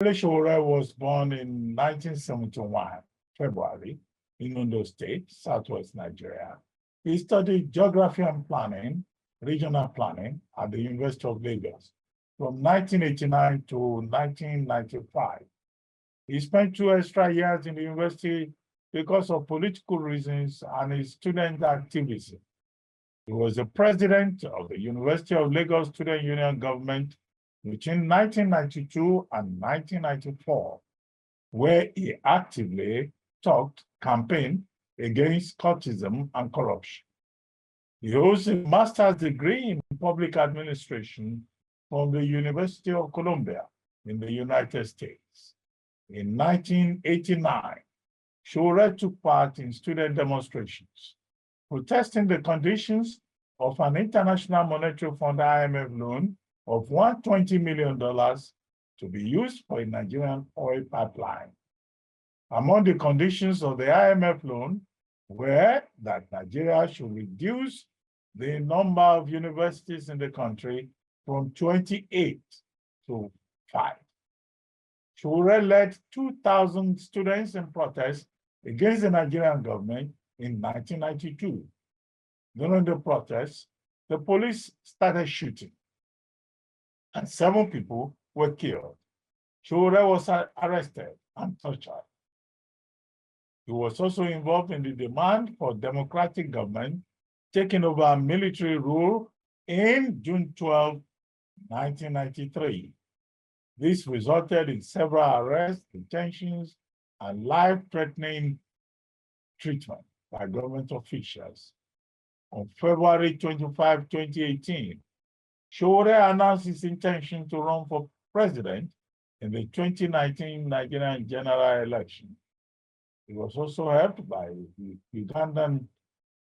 Sowore was born in 1971, February, in Ondo State, Southwest Nigeria. He studied geography and planning, regional planning at the University of Lagos from 1989 to 1995. He spent 2 extra years in the university because of political reasons and his student activism. He was the president of the University of Lagos Student Union government between 1992 and 1994, where he actively campaigned against cultism and corruption. He holds a master's degree in public administration from the University of Columbia in the United States. In 1989, Sowore took part in student demonstrations, protesting the conditions of an International Monetary Fund IMF loan of $120 million to be used for a Nigerian oil pipeline. Among the conditions of the IMF loan were that Nigeria should reduce the number of universities in the country from 28 to 5. Sowore led 2,000 students in protest against the Nigerian government in 1992. During the protests, the police started shooting, and 7 people were killed. Sowore was arrested and tortured. He was also involved in the demand for democratic government taking over military rule in June 12, 1993. This resulted in several arrests, detentions, and life-threatening treatment by government officials. On February 25, 2018, Sowore announced his intention to run for president in the 2019 Nigerian general election. He was also helped by the Ugandan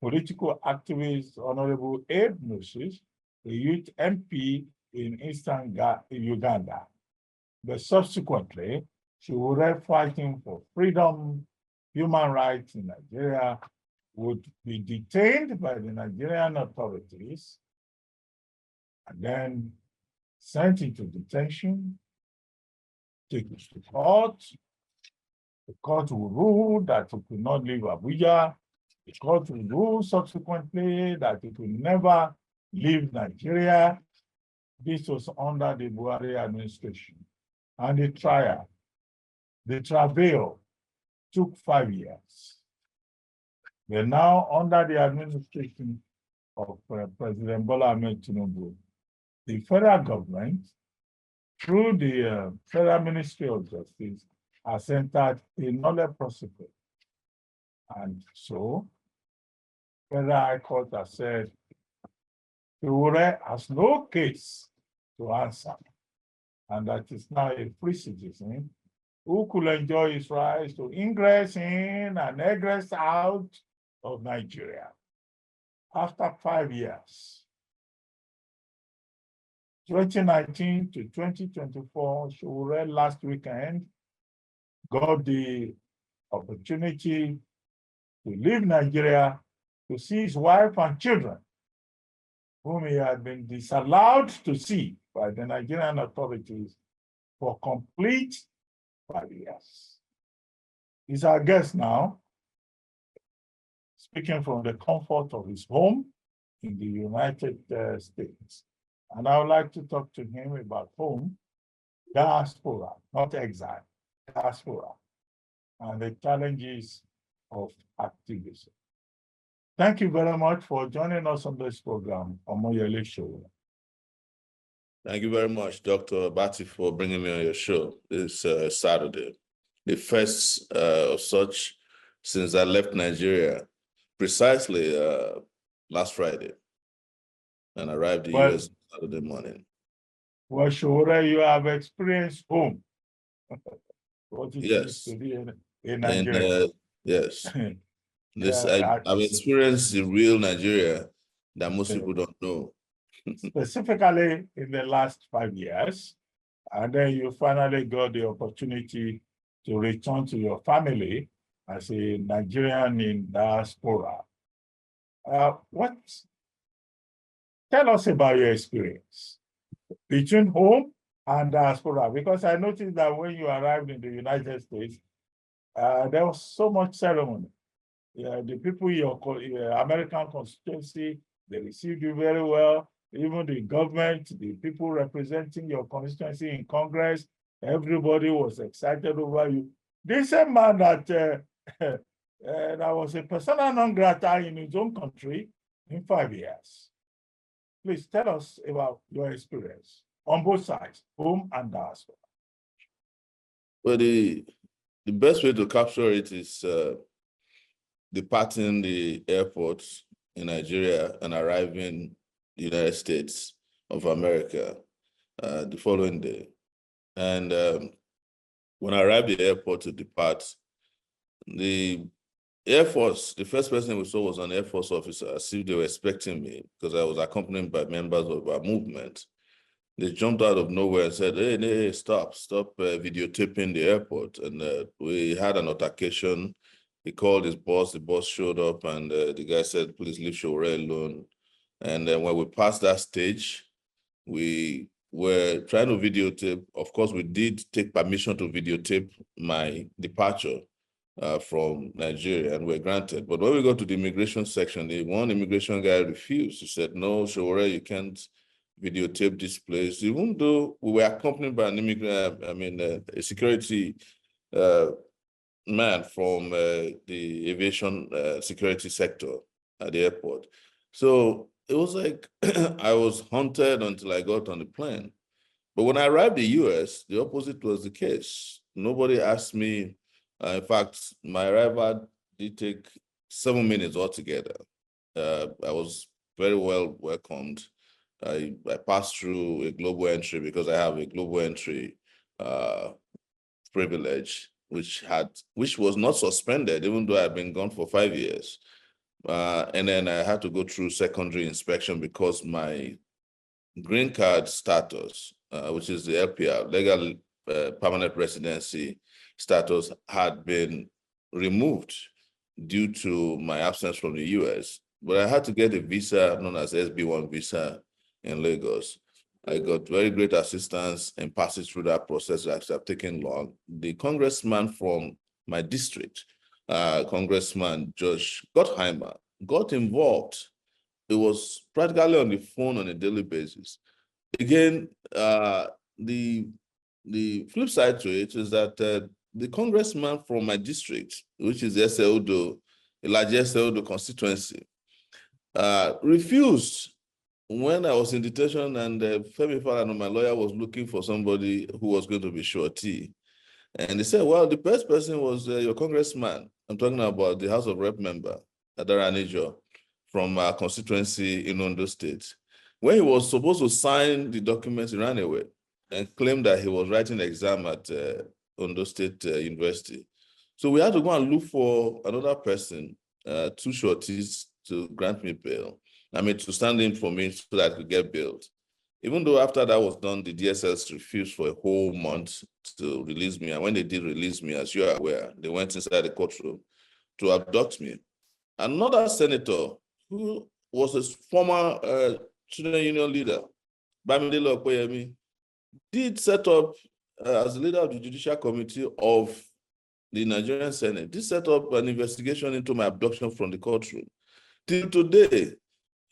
political activist Honorable Abe Moses, a youth MP in eastern Uganda. But subsequently, Sowore, fighting for freedom, human rights in Nigeria, would be detained by the Nigerian authorities and then sent into detention, taken to court. The court will rule that he could not leave Abuja. The court will rule subsequently that he could never leave Nigeria. This was under the Buhari administration. And the travail took 5 years. We're now under the administration of President Bola Ahmed Tinubu. The federal government, through the Federal Ministry of Justice, has entered a nolle prosequi. And so, Federal High Court has said, Sowore has no case to answer, and that is now a free citizen who could enjoy his rights to ingress in and egress out of Nigeria. After 5 years, 2019 to 2024, Sowore last weekend got the opportunity to leave Nigeria to see his wife and children, whom he had been disallowed to see by the Nigerian authorities for complete 5 years. He's our guest now, speaking from the comfort of his home in the United States. And I would like to talk to him about home, diaspora, not exile, diaspora, and the challenges of activism. Thank you very much for joining us on this program, Omoyele Sowore. Thank you very much, Dr. ABATI, for bringing me on your show this Saturday. The first of such since I left Nigeria, precisely last Friday, and arrived in the US Saturday morning. Well, Sowore, you have experienced home. What it Yes. to be in Nigeria. Yes. Yeah, I've experienced the real Nigeria that most people don't know. Specifically in the last 5 years, and then you finally got the opportunity to return to your family as a Nigerian in diaspora. Tell us about your experience between home and diaspora, because I noticed that when you arrived in the United States, there was so much ceremony. The people in your American constituency, they received you very well. Even the government, the people representing your constituency in Congress, everybody was excited over you. This same man that that was a persona non grata in his own country in 5 years. Please tell us about your experience on both sides, home and diaspora. Well, the best way to capture it is departing the airport in Nigeria and arriving in the United States of America the following day. And when I arrived at the airport to depart, the Air Force, the first person we saw was an Air Force officer, as if they were expecting me, because I was accompanied by members of our movement. They jumped out of nowhere and said, hey, stop videotaping the airport. And we had an altercation. He called his boss, the boss showed up, and the guy said, please leave Sowore alone. And then when we passed that stage, we were trying to videotape. Of course, we did take permission to videotape my departure from Nigeria, and we're granted. But when we got to the immigration section, the one immigration guy refused. He said, no, Sowore, you can't videotape this place, even though we were accompanied by an immigrant, a security man from the aviation security sector at the airport. So it was like I was haunted until I got on the plane. But when I arrived in the US, the opposite was the case. Nobody asked me. In fact, my arrival did take 7 minutes altogether. I was very well welcomed. I passed through a global entry because I have a global entry privilege, which was not suspended, even though I've been gone for 5 years. And then I had to go through secondary inspection because my green card status, which is the LPR, legal permanent residency status, had been removed due to my absence from the US. But I had to get a visa known as SB1 visa in Lagos. I got very great assistance in passing through that process that have taken long. The congressman from my district, Congressman Josh Gottheimer, got involved. It was practically on the phone on a daily basis. Again, the flip side to it is that the congressman from my district, which is the large Odo constituency, refused when I was in detention, and Femi Falana, my lawyer, was looking for somebody who was going to be surety. And they said, well, the best person was your congressman. I'm talking about the House of Rep member, Adara Anijo, from our constituency in Ondo State. When he was supposed to sign the documents, he ran away and claimed that he was writing an exam at Ondo State University. So we had to go and look for another person, 2 shorties, to grant me bail. To stand in for me so that I could get bailed. Even though after that was done, the DSS refused for a whole month to release me. And when they did release me, as you are aware, they went inside the courtroom to abduct me. Another senator who was a former student union leader, Bamidele Okoyemi, did set up, as the leader of the Judicial Committee of the Nigerian Senate, did set up an investigation into my abduction from the courtroom. Till today,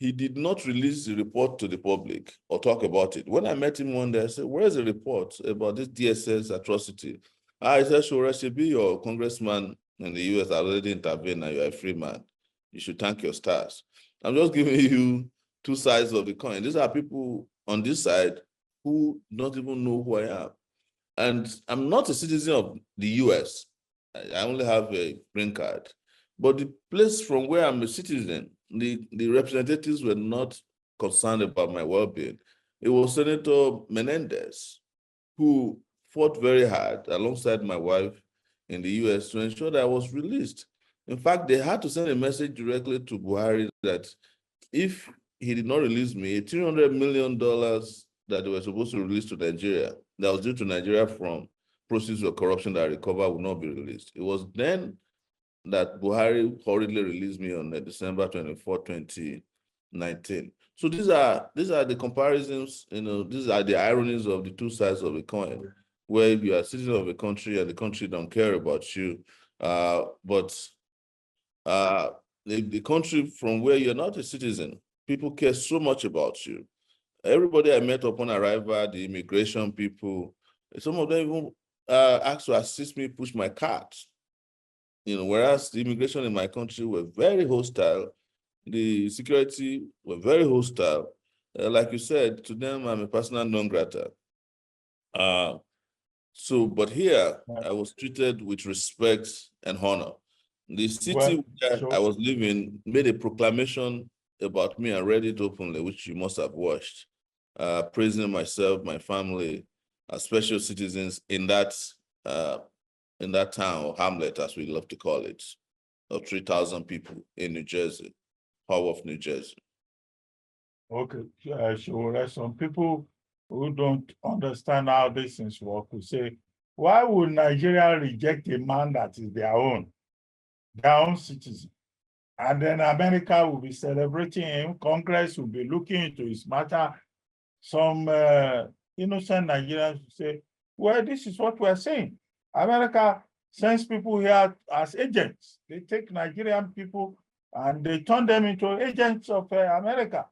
he did not release the report to the public or talk about it. When I met him one day, I said, where's the report about this DSS atrocity? I said, Sowore, should be your congressman in the US already intervened and you're a free man. You should thank your stars. I'm just giving you 2 sides of the coin. These are people on this side who don't even know who I am. And I'm not a citizen of the US. I only have a green card. But the place from where I'm a citizen, the representatives were not concerned about my well-being. It was Senator Menendez who fought very hard alongside my wife in the US to ensure that I was released. In fact, they had to send a message directly to Buhari that if he did not release me, $300 million that they were supposed to release to Nigeria, that was due to Nigeria from proceeds of corruption that I recovered, would not be released. It was then that Buhari hurriedly released me on December 24, 2019. So these are the comparisons, these are the ironies of the two sides of the coin, where you are a citizen of a country and the country don't care about you. But the country from where you're not a citizen, people care so much about you. Everybody I met upon arrival, the immigration people, some of them even asked to assist me push my cart. Whereas the immigration in my country were very hostile, the security were very hostile. Like you said, to them, I'm a persona non grata. But here, I was treated with respect and honor. The city where I was living made a proclamation about me and read it openly, which you must have watched, praising myself, my family, as special citizens in that town or hamlet, as we love to call it, of 3,000 people in New Jersey, Hall of New Jersey. Okay, sure. Some people who don't understand how these things work will say, why would Nigeria reject a man that is their own citizen? And then America will be celebrating him. Congress will be looking into his matter. Some innocent Nigerians will say, well, this is what we're saying. America sends people here as agents. They take Nigerian people and they turn them into agents of America.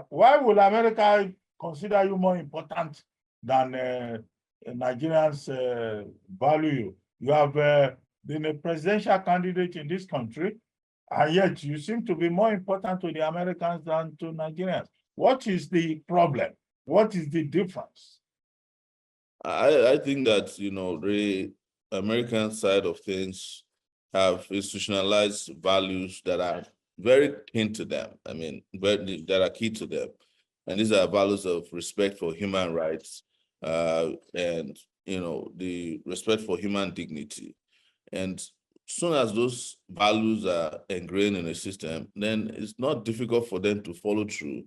Why would America consider you more important than Nigerians value you? You have been a presidential candidate in this country, and yet you seem to be more important to the Americans than to Nigerians. What is the problem? What is the difference? I think that, the American side of things have institutionalized values that are very keen to them. I mean, that are key to them. And these are values of respect for human rights and, the respect for human dignity. And soon as those values are ingrained in a system, then it's not difficult for them to follow through.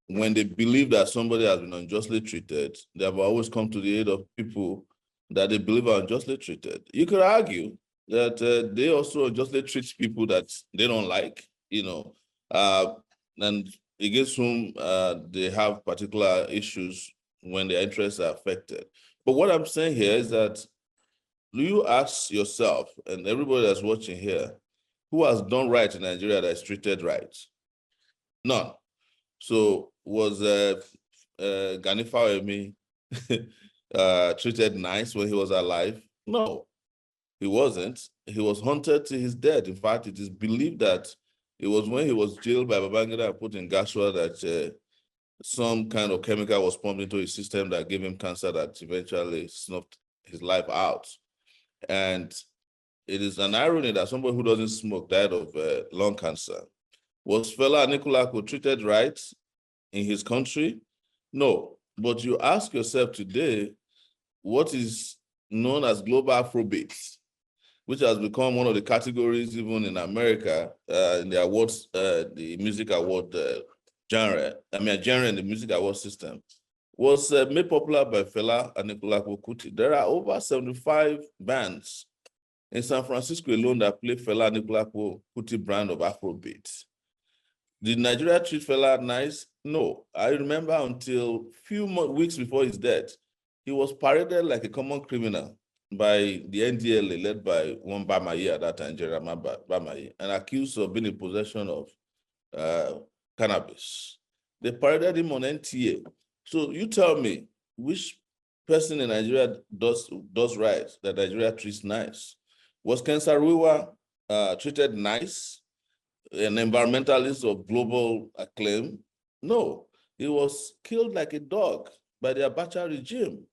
When they believe that somebody has been unjustly treated, they have always come to the aid of people that they believe are unjustly treated. You could argue that they also unjustly treat people that they don't like, and against whom they have particular issues when their interests are affected. But what I'm saying here is that, do you ask yourself, and everybody that's watching here, who has done right in Nigeria that is treated right? None. So was Gani Fawemi treated nice when he was alive? No, he wasn't. He was hunted to his death. In fact, it is believed that it was when he was jailed by Babangida and put in Gaswa that some kind of chemical was pumped into his system that gave him cancer that eventually snuffed his life out. And it is an irony that somebody who doesn't smoke died of lung cancer. Was Fela Anikulapo treated right in his country? No. But you ask yourself today, what is known as global Afrobeats, which has become one of the categories even in America in the awards, the music award genre in the music award system, was made popular by Fela Anikulapo Kuti. There are over 75 bands in San Francisco alone that play Fela Anikulapo Kuti brand of Afrobeats. Did Nigeria treat Fela nice? No. I remember until a few weeks before his death, he was paraded like a common criminal by the NDLA led by one Bamayi at that time, Jeremiah Bamayi, and accused of being in possession of cannabis. They paraded him on NTA. So you tell me, which person in Nigeria does right that Nigeria treats nice? Was Ken Saro-Wiwa treated nice? An environmentalist of global acclaim? No, he was killed like a dog by the Abacha regime.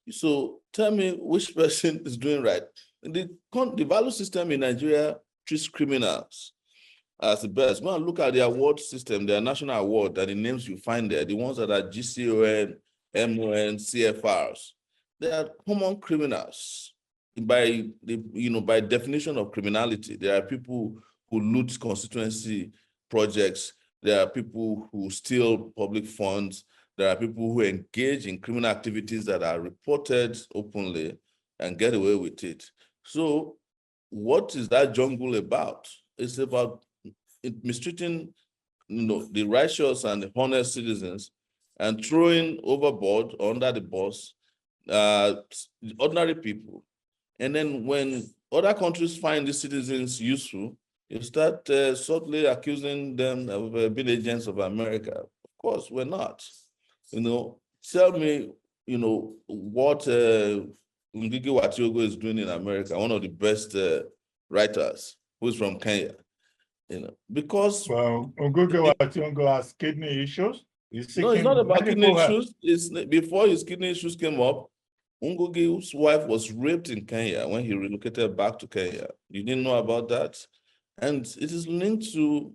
So tell me which person is doing right. The value system in Nigeria treats criminals as the best. Go and look at the award system, their national award, and the names you find there, the ones that are GCON, MON, CFRs, they are common criminals. By definition of criminality, there are people who loot constituency projects. There are people who steal public funds. There are people who engage in criminal activities that are reported openly and get away with it. So what is that jungle about? It's about mistreating the righteous and the honest citizens and throwing overboard under the bus ordinary people. And then when other countries find these citizens useful, you start subtly accusing them of being agents of America. Of course, we're not. Tell me, what Ngigi Watiogo is doing in America, one of the best writers, who's from Kenya. Because well, Ngugi Wationgo has kidney issues. No, it's not about kidney issues. It's before his kidney issues came up. Ngugi's wife was raped in Kenya when he relocated back to Kenya. You didn't know about that? And it is linked to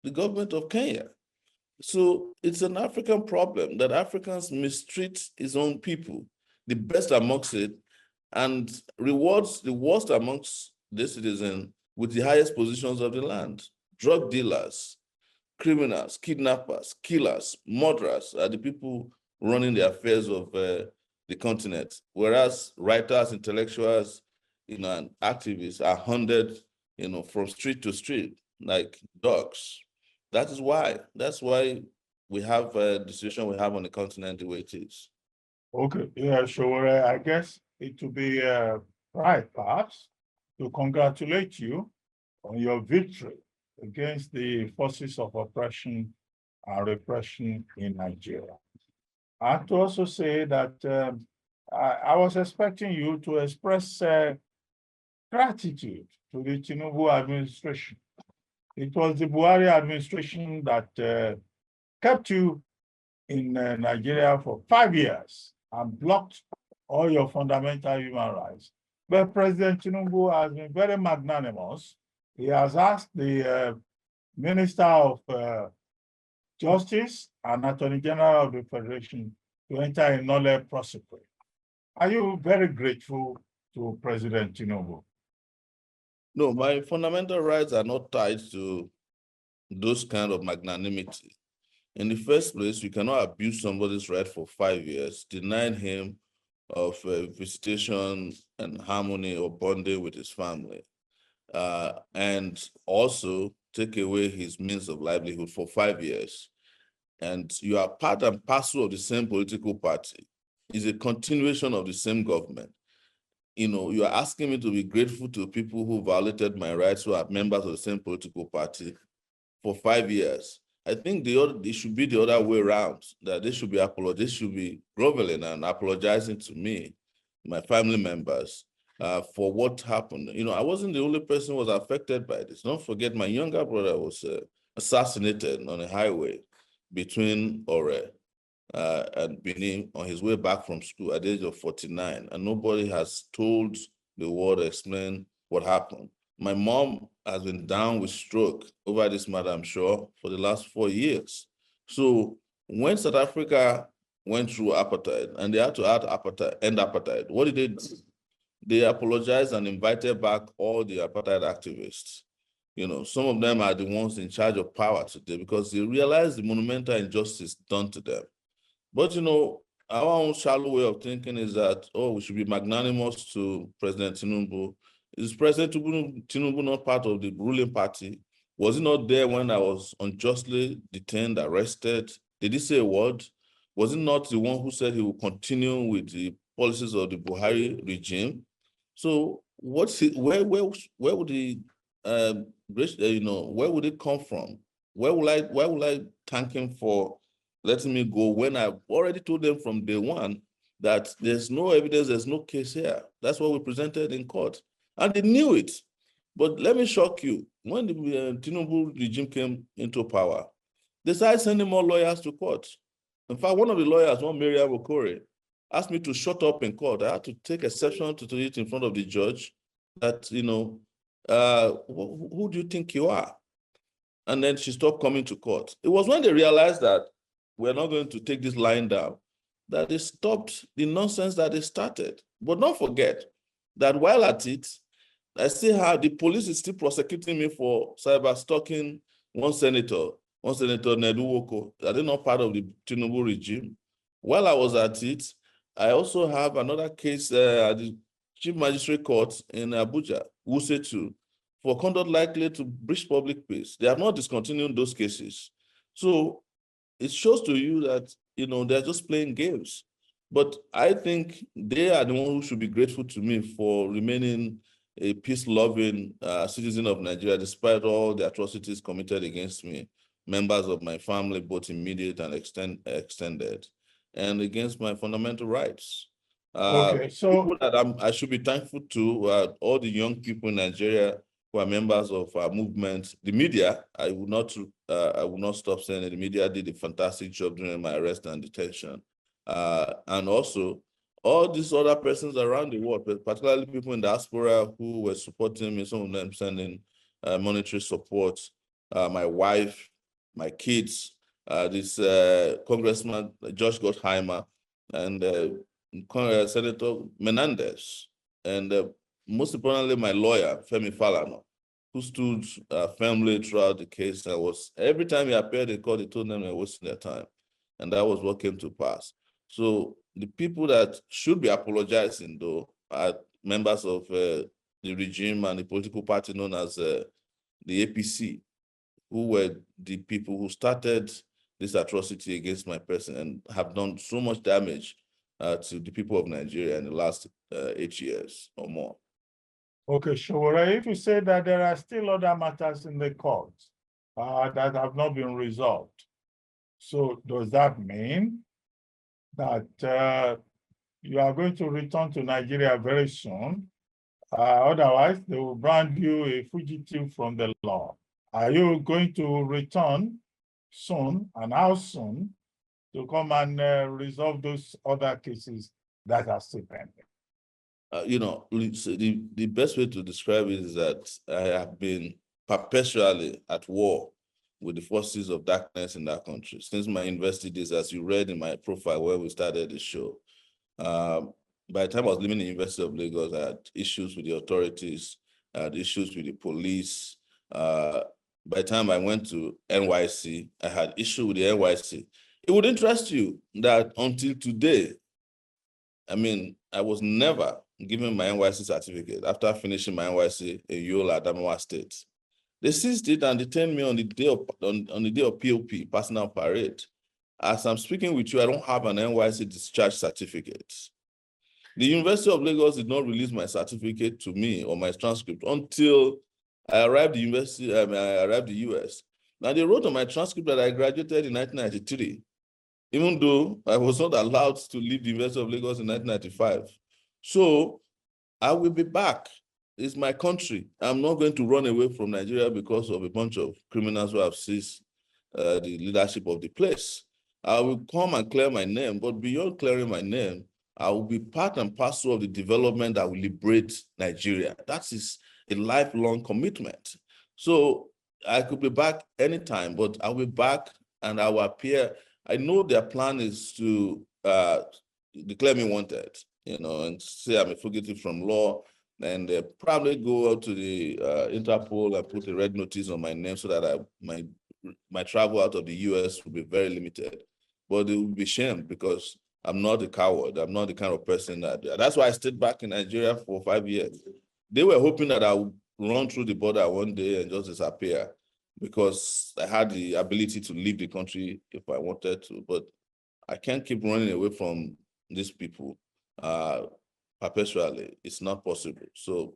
the government of Kenya. So it's an African problem that Africans mistreat his own people, the best amongst it, and rewards the worst amongst the citizens with the highest positions of the land. Drug dealers, criminals, kidnappers, killers, murderers are the people running the affairs of the continent, whereas writers, intellectuals, and activists are hunted, from street to street like dogs. That's why we have the situation we have on the continent the way it is. Okay, yeah, sure. I guess it will be right, perhaps, to congratulate you on your victory against the forces of oppression and repression in Nigeria. And to also say that I was expecting you to express gratitude to the Tinubu administration. It was the Buhari administration that kept you in Nigeria for 5 years and blocked all your fundamental human rights. But President Tinubu has been very magnanimous. He has asked the Minister of Justice and Attorney General of the Federation to enter a nolle prosequi. Are you very grateful to President Tinubu? No, my fundamental rights are not tied to those kind of magnanimity. In the first place, you cannot abuse somebody's right for 5 years, denying him of visitation and harmony or bonding with his family, and also take away his means of livelihood for 5 years. And you are part and parcel of the same political party. It's a continuation of the same government. You are asking me to be grateful to people who violated my rights, who are members of the same political party for 5 years. I think it should be the other way around, that they should be groveling and apologizing to me, my family members, for what happened. I wasn't the only person who was affected by this. Don't forget, my younger brother was assassinated on a highway between Ore and Benin on his way back from school at the age of 49, and nobody has told the world or explained what happened. My mom has been down with stroke over this matter, I'm sure, for the last 4 years. So when South Africa went through apartheid and they had to end apartheid, what did they do? They apologized and invited back all the apartheid activists. Some of them are the ones in charge of power today because they realized the monumental injustice done to them. But, our own shallow way of thinking is that, we should be magnanimous to President Tinubu. Is President Tinubu not part of the ruling party? Was he not there when I was unjustly detained, arrested? Did he say a word? Was he not the one who said he will continue with the policies of the Buhari regime? So where would he where would it come from? Why would I thank him for letting me go when I've already told them from day one that there's no evidence, there's no case here? That's what we presented in court. And they knew it. But let me shock you. When the Tinubu regime came into power, they started sending more lawyers to court. In fact, one of the lawyers, one Miriam Okore, asked me to shut up in court. I had to take exception to it in front of the judge that, who do you think you are? And then she stopped coming to court. It was when they realized that we're not going to take this line down that they stopped the nonsense that they started. But don't forget that while at it, I still have, the police is still prosecuting me for cyber stalking one senator, Nedu Woko. Are they not part of the Tinubu regime? While I was at it, I also have another case at the Chief Magistrate Court in Abuja, Wuse 2, for conduct likely to breach public peace. They have not discontinued those cases. So it shows to you that, they're just playing games. But I think they are the ones who should be grateful to me for remaining a peace-loving citizen of Nigeria, despite all the atrocities committed against me, members of my family, both immediate and extended, and against my fundamental rights. Okay, so people that I should be thankful to all the young people in Nigeria who are members of our movement. The media, I will not stop saying it. The media did a fantastic job during my arrest and detention. And also all these other persons around the world, particularly people in diaspora who were supporting me, some of them sending monetary support, my wife, my kids, this Congressman Josh Gottheimer, and Senator Menendez, and most importantly, my lawyer, Femi Falana, who stood firmly throughout the case. Every time he appeared in court, he told them they were wasting their time. And that was what came to pass. So the people that should be apologizing, though, are members of the regime and the political party known as the APC, who were the people who started this atrocity against my person and have done so much damage to the people of Nigeria in the last 8 years or more. okay, Sowore, if you say that there are still other matters in the court that have not been resolved, so does that mean that you are going to return to Nigeria very soon? Otherwise, they will brand you a fugitive from the law. Are you going to return soon, and how soon, to come and resolve those other cases that are still pending? The best way to describe it is that I have been perpetually at war with the forces of darkness in that country since my university days, as you read in my profile where we started the show. By the time I was living in the University of Lagos, I had issues with the authorities, I had issues with the police. By the time I went to NYC, I had issue with the NYC. It would interest you that until today, I was never given my NYC certificate after finishing my NYC in Yola, Adamawa State. They seized it and detained me on the day of POP, personal parade. As I'm speaking with you, I don't have an NYC discharge certificate. The University of Lagos did not release my certificate to me or my transcript until I arrived the US. Now they wrote on my transcript that I graduated in 1993, even though I was not allowed to leave the University of Lagos in 1995. So I will be back. It's my country. I'm not going to run away from Nigeria because of a bunch of criminals who have seized the leadership of the place. I will come and clear my name, but beyond clearing my name, I will be part and parcel of the development that will liberate Nigeria. That is a lifelong commitment. So I could be back anytime, but I'll be back and I will appear. I know their plan is to declare me wanted, and say I'm a fugitive from law, and probably go out to the Interpol and put a red notice on my name so that my travel out of the US will be very limited. But it will be shamed because I'm not a coward. I'm not the kind of person that's why I stayed back in Nigeria for 5 years. They were hoping that I would run through the border one day and just disappear because I had the ability to leave the country if I wanted to, but I can't keep running away from these people perpetually. It's not possible. So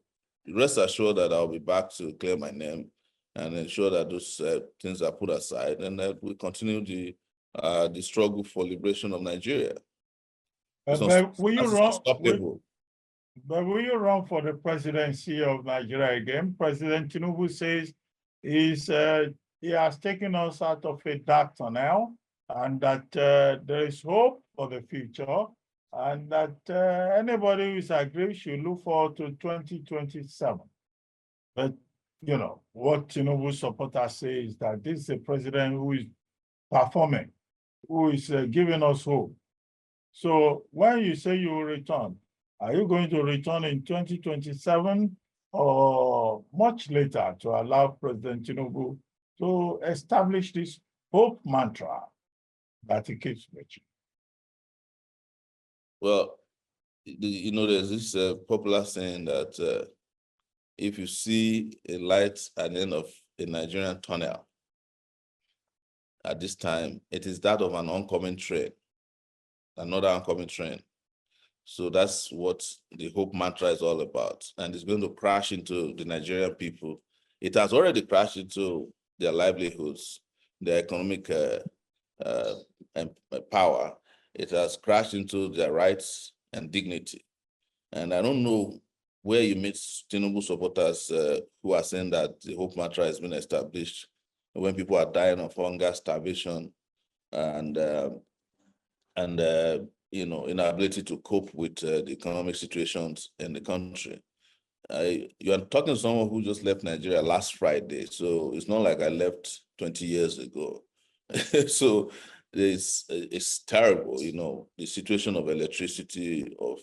rest assured that I'll be back to clear my name and ensure that those things are put aside, and that we continue the struggle for liberation of Nigeria. But will you run? Unstoppable. But will you run for the presidency of Nigeria again? President Tinubu says he has taken us out of a dark tunnel, and that there is hope for the future, and that anybody who is aggrieved should look forward to 2027. But what Tinubu supporters say is that this is a president who is performing, who is giving us hope. So when you say you will return, are you going to return in 2027 or much later to allow President Tinubu to establish this hope mantra that he keeps preaching? Well, there's this popular saying that if you see a light at the end of a Nigerian tunnel, at this time, it is that of an oncoming train, another oncoming train. So that's what the hope mantra is all about. And it's going to crash into the Nigerian people. It has already crashed into their livelihoods, their economic power. It has crashed into their rights and dignity. And I don't know where you meet Tinubu supporters who are saying that the hope mantra has been established when people are dying of hunger, starvation, and inability to cope with the economic situations in the country. You are talking to someone who just left Nigeria last Friday, so it's not like I left 20 years ago. So it's terrible, the situation of electricity, of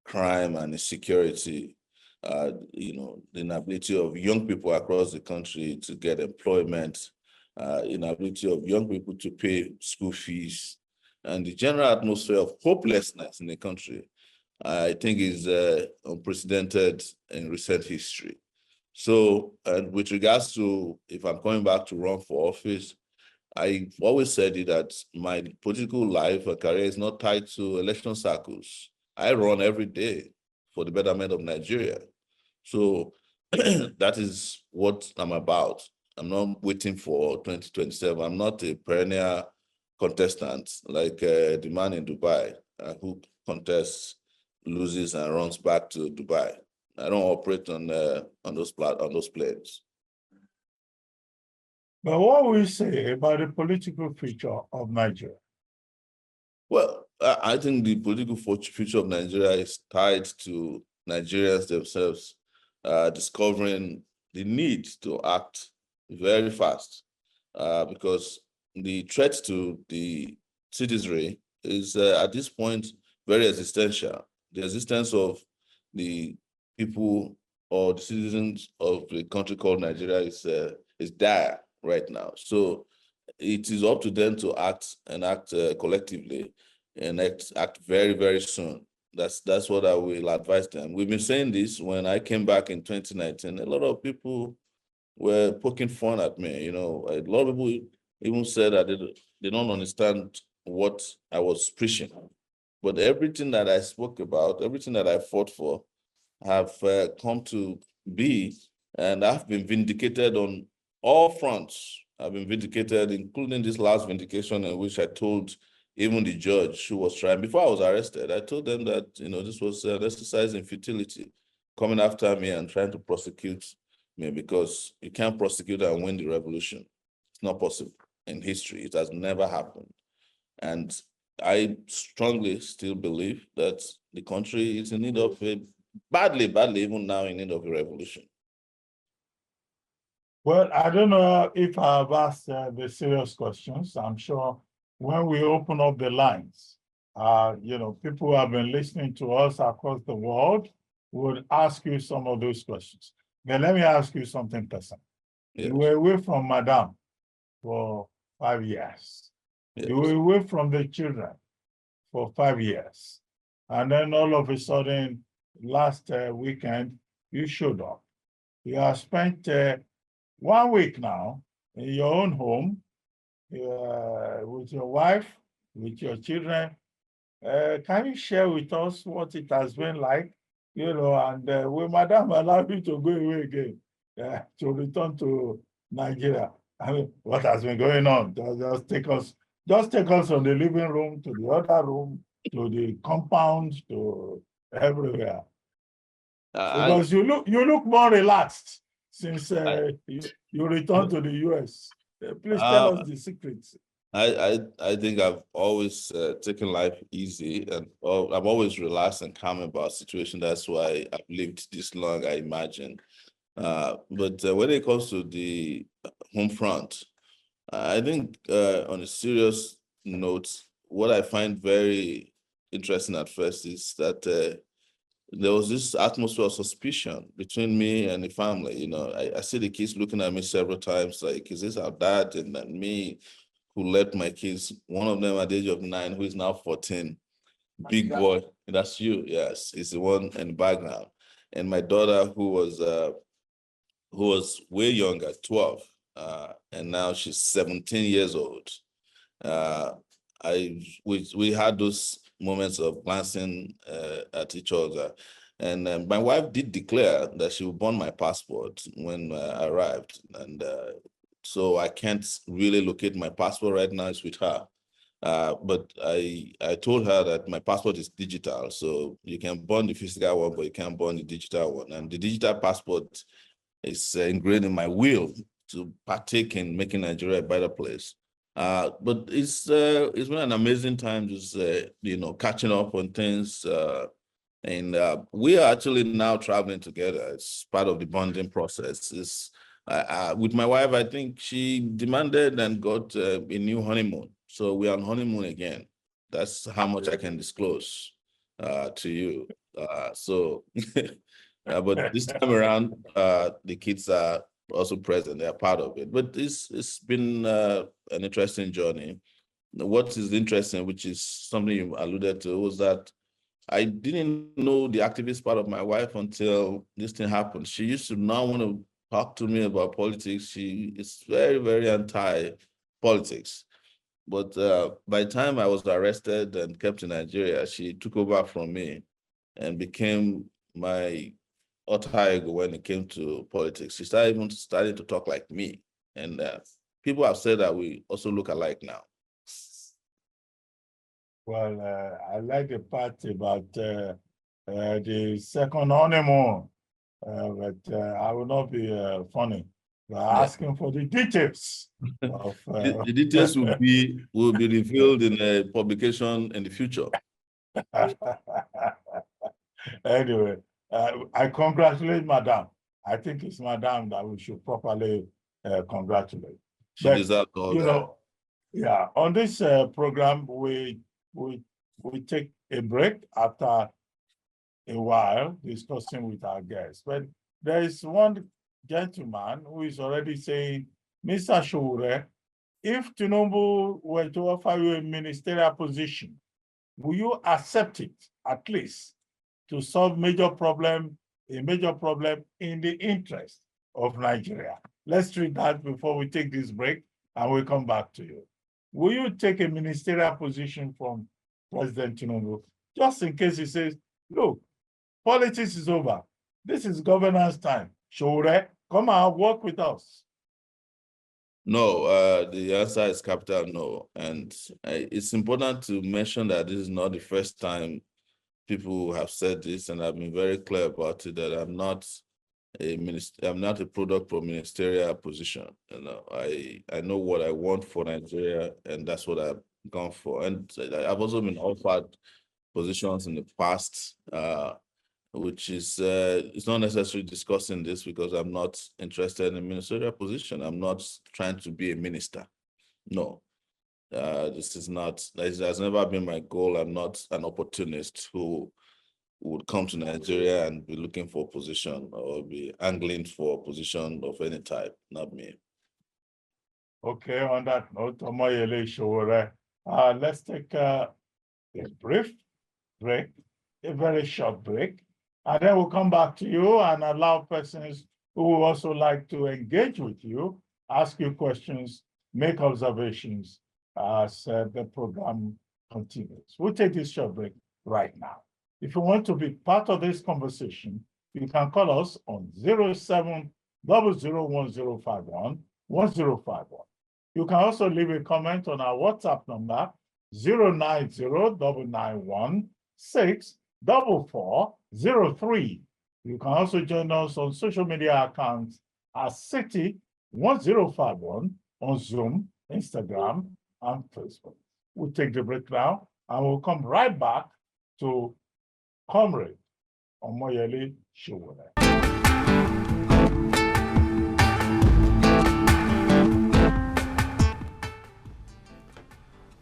crime and insecurity, the inability of young people across the country to get employment, inability of young people to pay school fees, and the general atmosphere of hopelessness in the country, I think is unprecedented in recent history. So, and with regards to, if I'm coming back to run for office, I've always said it that my political life or career is not tied to election cycles. I run every day for the betterment of Nigeria. So that is what I'm about. I'm not waiting for 2027. I'm not a perennial contestant like the man in Dubai who contests, loses, and runs back to Dubai. I don't operate on those planes. But what will you say about the political future of Nigeria? Well, I think the political future of Nigeria is tied to Nigerians themselves discovering the need to act very fast because the threat to the citizenry is at this point very existential. The existence of the people or the citizens of the country called Nigeria is dire right now. So it is up to them to act collectively and act very, very soon. That's what I will advise them. We've been saying this when I came back in 2019. A lot of people were poking fun at me. A lot of people even said that they don't understand what I was preaching. But everything that I spoke about, everything that I fought for, have come to be, and I've been vindicated on all fronts. I've been vindicated, including this last vindication in which I told even the judge who was trying, before I was arrested, I told them that, this was an exercise in futility, coming after me and trying to prosecute me, because you can't prosecute and win the revolution. It's not possible in history. It has never happened. And I strongly still believe that the country is in need of badly, even now in need of a revolution. Well, I don't know if I've asked the serious questions. I'm sure when we open up the lines, people who have been listening to us across the world would ask you some of those questions. But let me ask you something personal. Yes. You were away from Madame for 5 years. Yes. You were away from the children for 5 years. And then all of a sudden, last weekend, you showed up. You have spent 1 week now in your own home with your wife, with your children. Can you share with us what it has been like? And will Madam allow you to go away again to return to Nigeria? I mean, what has been going on? Just take us from the living room to the other room, to the compound, to everywhere. Because you look more relaxed since you returned to the US. Please tell us the secrets. I think I've always taken life easy, and I'm always relaxed and calm about situations. That's why I've lived this long, I imagine. But when it comes to the home front, I think on a serious note, what I find very interesting at first is that there was this atmosphere of suspicion between me and the family. I see the kids looking at me several times, like, is this our dad? And then me, who left my kids, one of them at the age of 9, who is now 14, big boy. That's you, yes. He's the one in the background. And my daughter, who was way younger, 12, and now she's 17 years old. We had those moments of glancing at each other, and my wife did declare that she would burn my passport when I arrived, and so I can't really locate my passport right now. It's with her. But I told her that my passport is digital, so you can burn the physical one, but you can't burn the digital one. And the digital passport is ingrained in my will to partake in making Nigeria a better place. But it's been an amazing time, just catching up on things. And we are actually now traveling together. It's part of the bonding process. With my wife, I think she demanded and got a new honeymoon. So we are on honeymoon again. That's how much I can disclose to you. But this time around, the kids are also present. They are part of it. But it's been an interesting journey. What is interesting, which is something you alluded to, was that I didn't know the activist part of my wife until this thing happened. She used to not want to talk to me about politics. She is very, very anti-politics. But by the time I was arrested and kept in Nigeria, she took over from me and became my alter ego when it came to politics. She started to talk like me. And people have said that we also look alike now. Well, I like the part about the second honeymoon, but I will not be funny by asking for the details. The details will be revealed in a publication in the future. Anyway, I congratulate Madam. I think it's Madam that we should properly congratulate. She deserves all that. Yeah, on this program, we take a break after a while discussing with our guests. But there is one gentleman who is already saying, Mr. Sowore, if Tinubu were to offer you a ministerial position, will you accept it at least to solve a major problem in the interest of Nigeria? Let's read that before we take this break and we'll come back to you. Will you take a ministerial position from President Tinubu, just in case he says, look, politics is over. This is governance time. Sowore, come and work with us. No, the answer is capital no. And it's important to mention that this is not the first time people have said this, and I've been very clear about it, that I'm not a product of ministerial position. I know what I want for Nigeria, and that's what I've gone for. And I've also been offered positions in the past, which is it's not necessarily discussing this because I'm not interested in a ministerial position. I'm not trying to be a minister. No, this has never been my goal. I'm not an opportunist who would come to Nigeria and be looking for a position or be angling for a position of any type, not me. Okay, on that note, Omoyele Sowore, let's take a brief break, a very short break, and then we'll come back to you and allow persons who would also like to engage with you, ask you questions, make observations as the program continues. We'll take this short break right now. If you want to be part of this conversation, you can call us on 07001051 1051. You can also leave a comment on our WhatsApp number 09099164403. You can also join us on social media accounts at City1051 on Zoom, Instagram, and Facebook. We'll take the break now, and we'll come right back to Comrade Omoyele Sowore.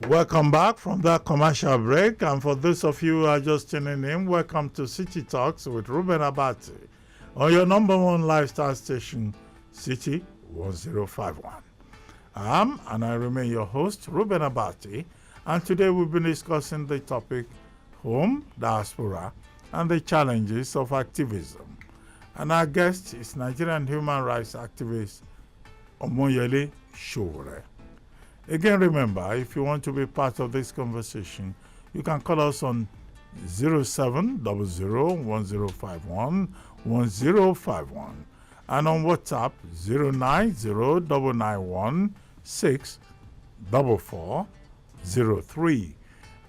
Welcome back from that commercial break. And for those of you who are just tuning in, welcome to City Talks with REUBEN ABATI on your #1 lifestyle station, City 1051. And I remain your host, REUBEN ABATI, and today we've been discussing the topic home, diaspora, and the challenges of activism. And our guest is Nigerian human rights activist Omoyele Sowore. Again, remember, if you want to be part of this conversation, you can call us on 0700-1051-1051 and on WhatsApp 09099164403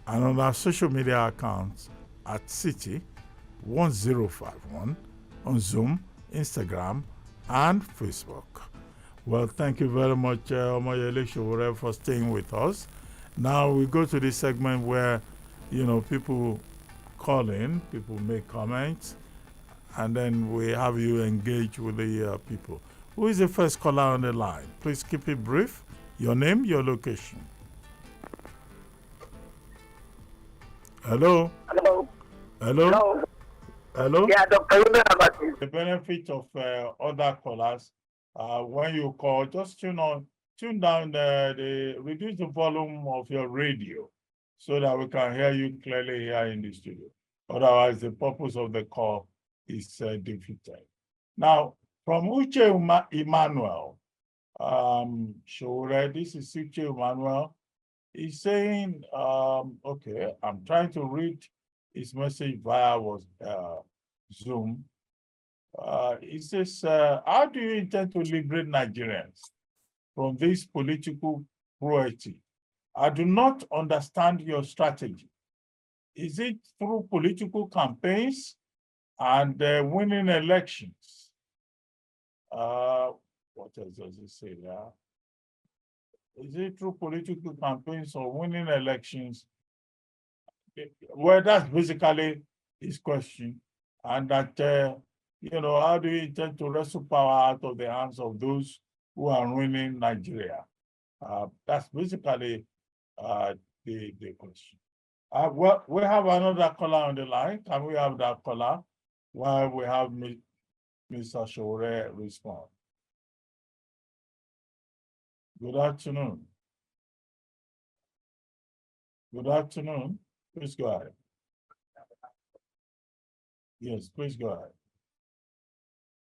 and on our social media accounts at City1051 on Zoom, Instagram, and Facebook. Well, thank you very much, Omoyele Sowore, for staying with us. Now we go to the segment where, people call in, people make comments, and then we have you engage with the people. Who is the first caller on the line? Please keep it brief. Your name, your location. Hello? Hello? Hello? Hello? Hello? Yeah, Dr. Ruben Abati. The benefit of other callers, when you call, just tune down reduce the volume of your radio so that we can hear you clearly here in the studio. Otherwise, the purpose of the call is defeated. Now, from Uche Emmanuel, Sowore, this is Uche Emmanuel. He's saying, okay, I'm trying to read his message via Zoom. He says, how do you intend to liberate Nigerians from this political cruelty? I do not understand your strategy. Is it through political campaigns and winning elections? What else does it say there? Is it through political campaigns or winning elections? Well, that's basically his question. And that, how do you intend to wrestle power out of the hands of those who are ruining Nigeria? That's basically the question. Well, we have another caller on the line. Can we have that caller while we have Mr. Sowore respond? Good afternoon. Good afternoon. Please go ahead. Yes, please go ahead.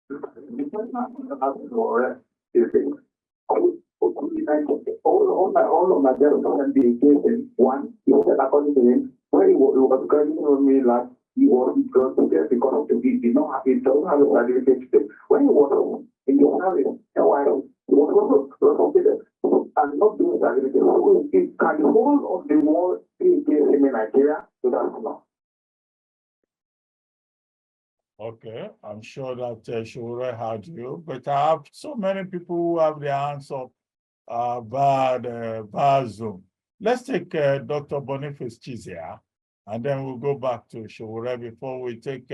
The question about Sowore is all of Nigeria can be against him. One, he said according to him, when he was graduating from me last, he was there because he did not have it, doesn't have a certificate. When he was in the service, he was also considered and not doing certificate. So it can the whole of the world be against him in Nigeria, so that's not. Okay, I'm sure that Sowore had you, but I have so many people who have their hands up via Zoom. Let's take Dr. Boniface Chizia, and then we'll go back to Sowore before we take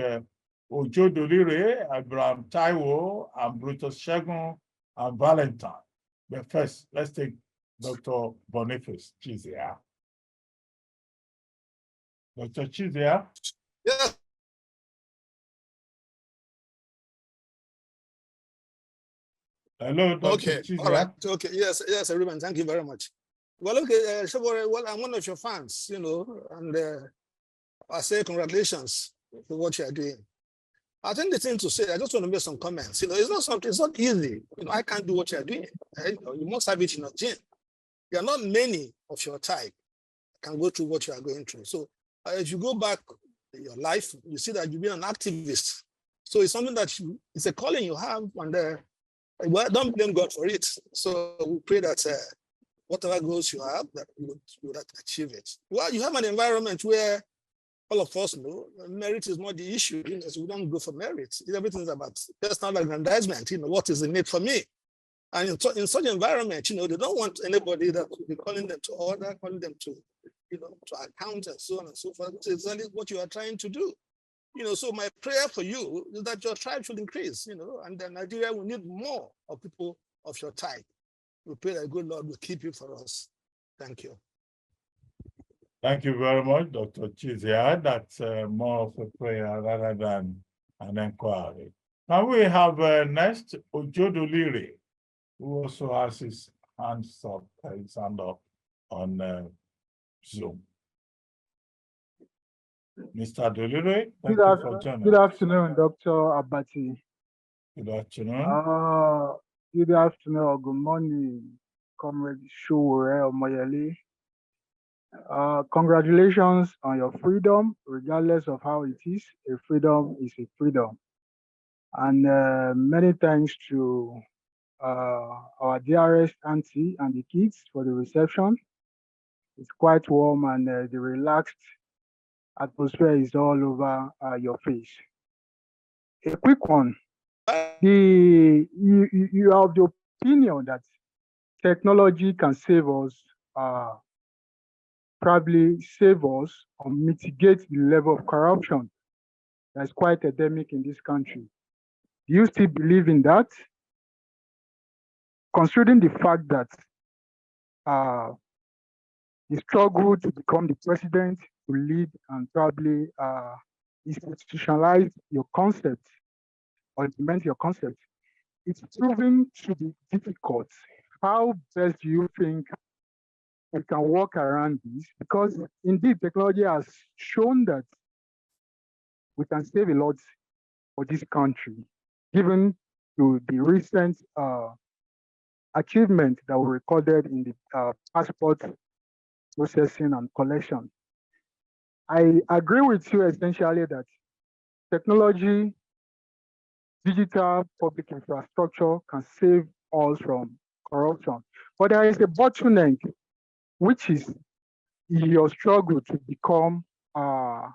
Ojo Dolire, Abraham Taiwo, and Brutus Shegun, and Valentine. But first, let's take Dr. Boniface Chizia. Dr. Chizia? Yes. Hello, Dr. Okay, Chizia. all right, okay, yes, Ruben, thank you very much. Well, okay, Sowore, well, I'm one of your fans, and I say congratulations for what you're doing. I think the thing to say, I just want to make some comments. It's not easy. I can't do what you're doing. You must have it in your gene. There are not many of your type can go through what you are going through. So if you go back in your life, you see that you've been an activist. So it's something that it's a calling you have, and well, don't blame God for it. So we pray that whatever goals you have, that you would achieve it. Well, you have an environment where all of us know merit is not the issue. So we don't go for merit. Everything is about personal aggrandizement. What is the need for me? And in such environment, they don't want anybody that will be calling them to order, calling them to, to account and so on and so forth. It's exactly what you are trying to do. So my prayer for you is that your tribe should increase, and then Nigeria will need more of people of your type. We pray that good Lord will keep you for us. Thank you. Thank you very much, Dr. Chizia. That's more of a prayer rather than an inquiry. Now we have next Ojo Dolire, who also has his hand up on Zoom. Mr. Dolire, thank you for joining. Good afternoon, Dr. Abati. Good afternoon. Good afternoon or good morning, Comrade Sowore Omoyele. Congratulations on your freedom, regardless of how it is. A freedom is a freedom. And many thanks to our dearest auntie and the kids for the reception. It's quite warm and the relaxed atmosphere is all over your face. A quick one. You have the opinion that technology can save us, probably save us or mitigate the level of corruption that's quite endemic in this country. Do you still believe in that? Considering the fact that the struggle to become the president, to lead and probably institutionalize your concept or implement your concept, it's proving to be difficult. How best do you think we can work around this? Because indeed, technology has shown that we can save a lot for this country, given to the recent achievement that were recorded in the passport processing and collection. I agree with you essentially that technology, digital public infrastructure can save us from corruption. But there is a bottleneck, which is your struggle to become a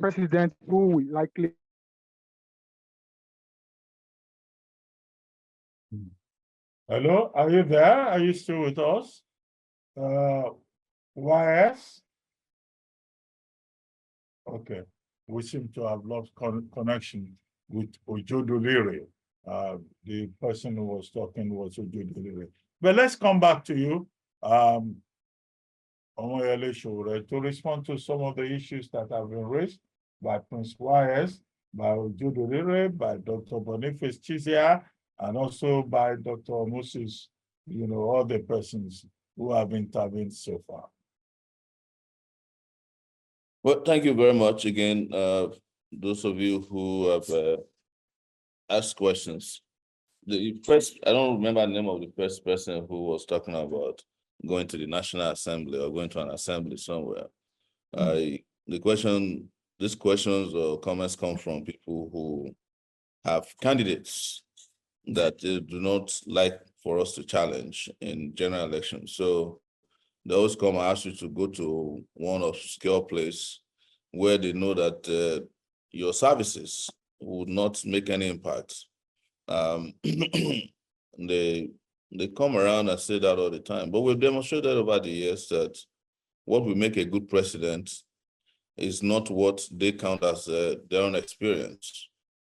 president who will likely. Hello, are you there? Are you still with us? YS? Okay, we seem to have lost connection with Ojodolire. The person who was talking was Ojodolire. But let's come back to you, Omoyele Sowore, to respond to some of the issues that have been raised by Prince YS, by Ojodolire, by Dr. Boniface Chizia, and also by Dr. Moses, all the persons who have intervened so far. Well, thank you very much again, those of you who have asked questions. The first, I don't remember the name of the first person who was talking about going to the National Assembly or going to an assembly somewhere. These questions or comments come from people who have candidates that they do not like for us to challenge in general elections. So they always come and ask you to go to one obscure place where they know that your services would not make any impact. They come around and say that all the time, but we've demonstrated over the years that what will make a good president is not what they count as their own experience.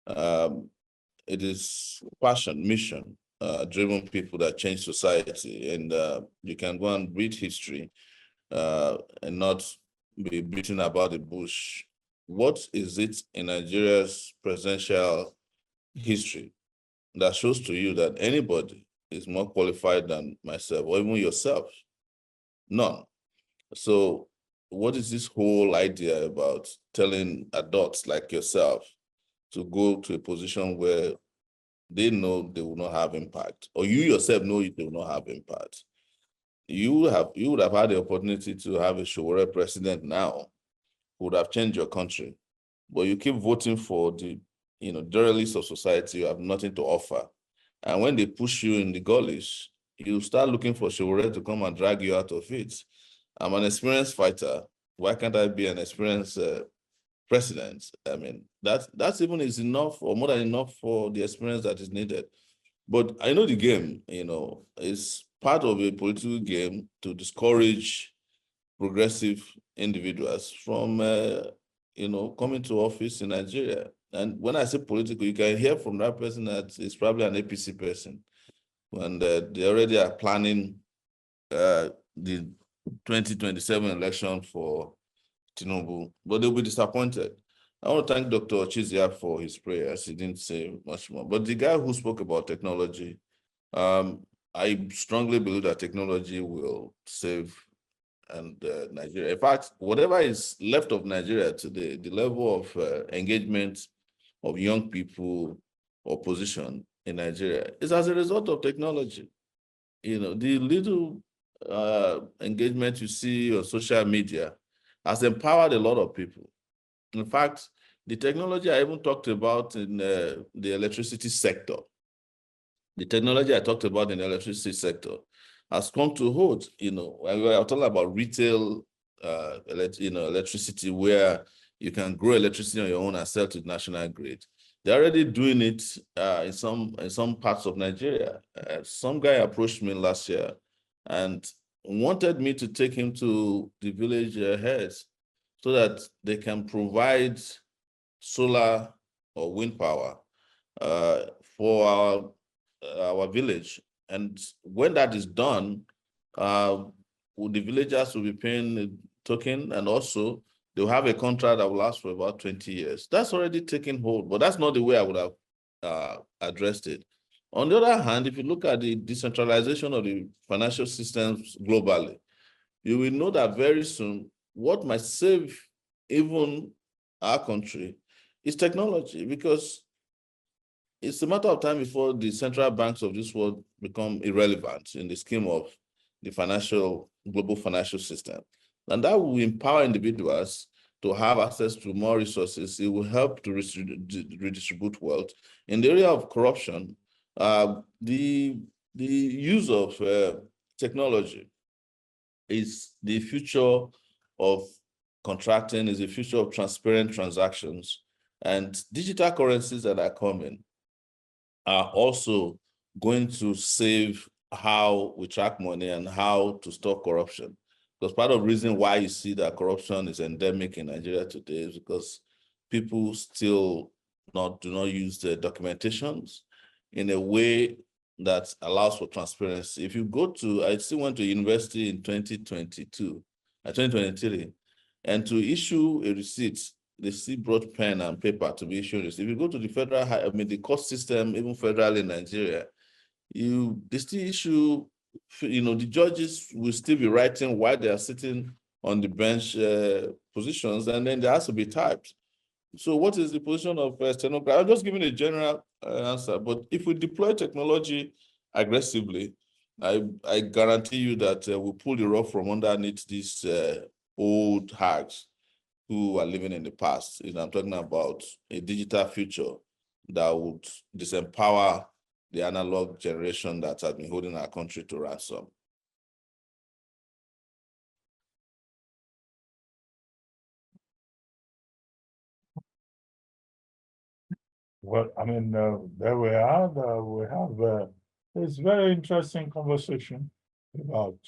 It is passion, mission, driven people that change society, and you can go and read history and not be beaten about the bush. What is it in Nigeria's presidential history that shows to you that anybody is more qualified than myself or even yourself? None. So what is this whole idea about telling adults like yourself to go to a position where they know they will not have impact, or you yourself know they will not have impact? You would have had the opportunity to have a Sowore president now who would have changed your country, but you keep voting for the derelicts of society. You have nothing to offer, and when they push you in the gullies, you start looking for Sowore to come and drag you out of it. I'm an experienced fighter. Why can't I be an experienced president? I mean, that's even is enough or more than enough for the experience that is needed. But I know the game, is part of a political game to discourage progressive individuals from, coming to office in Nigeria. And when I say political, you can hear from that person that it's probably an APC person. And they already are planning the 2027 election for Tinubu, but they'll be disappointed. I want to thank Dr. Chizia for his prayers. He didn't say much more. But the guy who spoke about technology, I strongly believe that technology will save Nigeria. In fact, whatever is left of Nigeria today, the level of engagement of young people, opposition, in Nigeria is as a result of technology. You know, the little engagement you see on social media has empowered a lot of people. In fact, the technology I even talked about in the electricity sector, the technology I talked about in the electricity sector has come to hold. You know, we're talking about retail, electricity, where you can grow electricity on your own and sell to the national grid. They're already doing it in some parts of Nigeria. Some guy approached me last year and wanted me to take him to the village heads so that they can provide solar or wind power for our village. And when that is done, the villagers will be paying a token, and also they'll have a contract that will last for about 20 years. That's already taken hold, but that's not the way I would have addressed it. On the other hand, if you look at the decentralization of the financial systems globally, you will know that very soon what might save even our country is technology, because it's a matter of time before the central banks of this world become irrelevant in the scheme of the global financial system. And that will empower individuals to have access to more resources. It will help to redistribute wealth. In the area of corruption, the use of technology is the future of contracting, is the future of transparent transactions, and digital currencies that are coming are also going to save how we track money and how to stop corruption. Because part of the reason why you see that corruption is endemic in Nigeria today is because people still do not use the documentations in a way that allows for transparency. If you go to, I still went to university in 2023, and to issue a receipt, they still brought pen and paper to be issued. If you go to the the court system, even federal in Nigeria, they still issue, the judges will still be writing while they are sitting on the bench positions, and then there has to be typed. So what is the position of stenographer? I'm just giving a general answer, but if we deploy technology aggressively, I guarantee you that we'll pull the rug from underneath these old hags who are living in the past. I'm talking about a digital future that would disempower the analog generation that has been holding our country to ransom. Well, I mean, there we are. We have this very interesting conversation about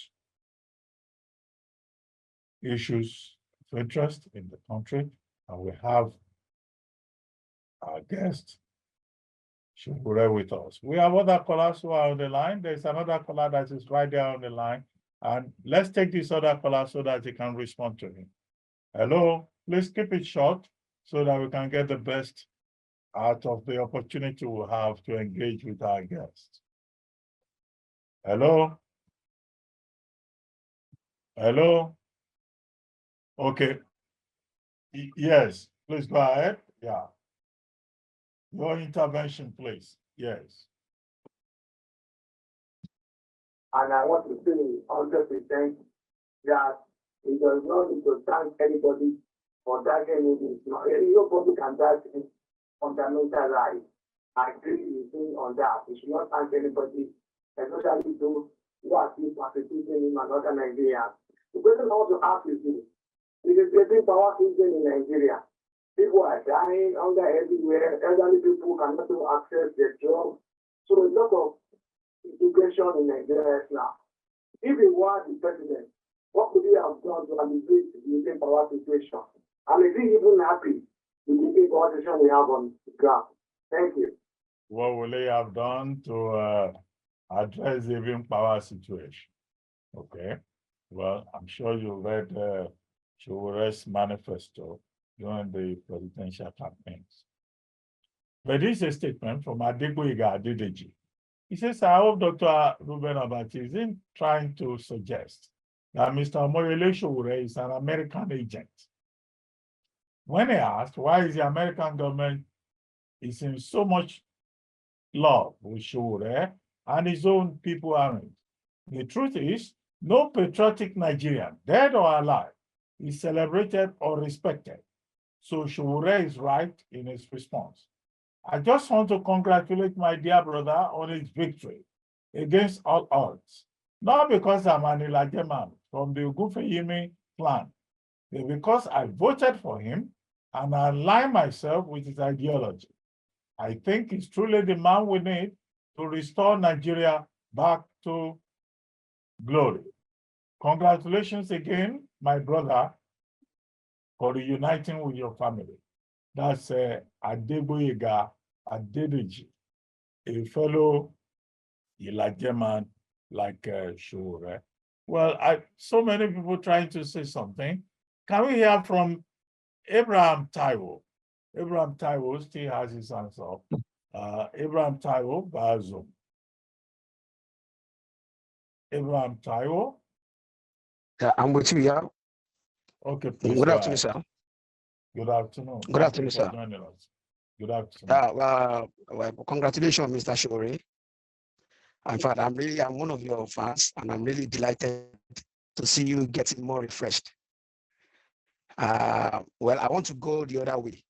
issues of interest in the country. And we have our guest, Sowore, with us. We have other callers who are on the line. There's another caller that is right there on the line. And let's take this other caller so that he can respond to him. Hello, please keep it short so that we can get the best out of the opportunity we have to engage with our guests. Hello? Hello? Okay. Yes, please go ahead. Yeah. Your intervention, please. Yes. And I want to say 100% that it does not need to thank anybody for dragging it. Nobody can drag it fundamental right. I agree with him on that. We should not thank anybody, especially those who are still participating in another Nigeria. The question I want to ask is this: it is getting power season in Nigeria. People are dying hunger everywhere. Elderly people cannot access their jobs. So a lot of education in Nigeria now. If he was the president, what could he have done to alleviate the power situation? And is he even happy with the position we have on the ground? Thank you. What will he have done to address the even power situation? Okay. Well, I'm sure you read Sowore's manifesto during the presidential campaigns. But this is a statement from Adegboyega Adedeji. He says, I hope Dr. REUBEN ABATI isn't trying to suggest that Mr. Omoyele Sowore is an American agent. When he asked why is the American government is in so much love with Sowore and his own people aren't. The truth is, no patriotic Nigerian, dead or alive, is celebrated or respected. So Sowore is right in his response. I just want to congratulate my dear brother on his victory against all odds. Not because I'm an Ilaje man from the Ogufeyimi clan, but because I voted for him and I align myself with his ideology. I think he's truly the man we need to restore Nigeria back to glory. Congratulations again, my brother, for reuniting with your family. That's Adegboyega Adedeji, a fellow Ilaje man like Sowore. Well, so many people trying to say something. Can we hear from Abraham Taiwo? Abraham Taiwo still has his hands up. Abraham Taiwo, via Zoom. Abraham Taiwo. I'm with you, yeah. Okay, please. Good afternoon, sir. Good afternoon. Good afternoon, sir. Good afternoon. Well, congratulations, Mr. Sowore. In fact, I'm one of your fans, and I'm really delighted to see you getting more refreshed. Well, I want to go the other way.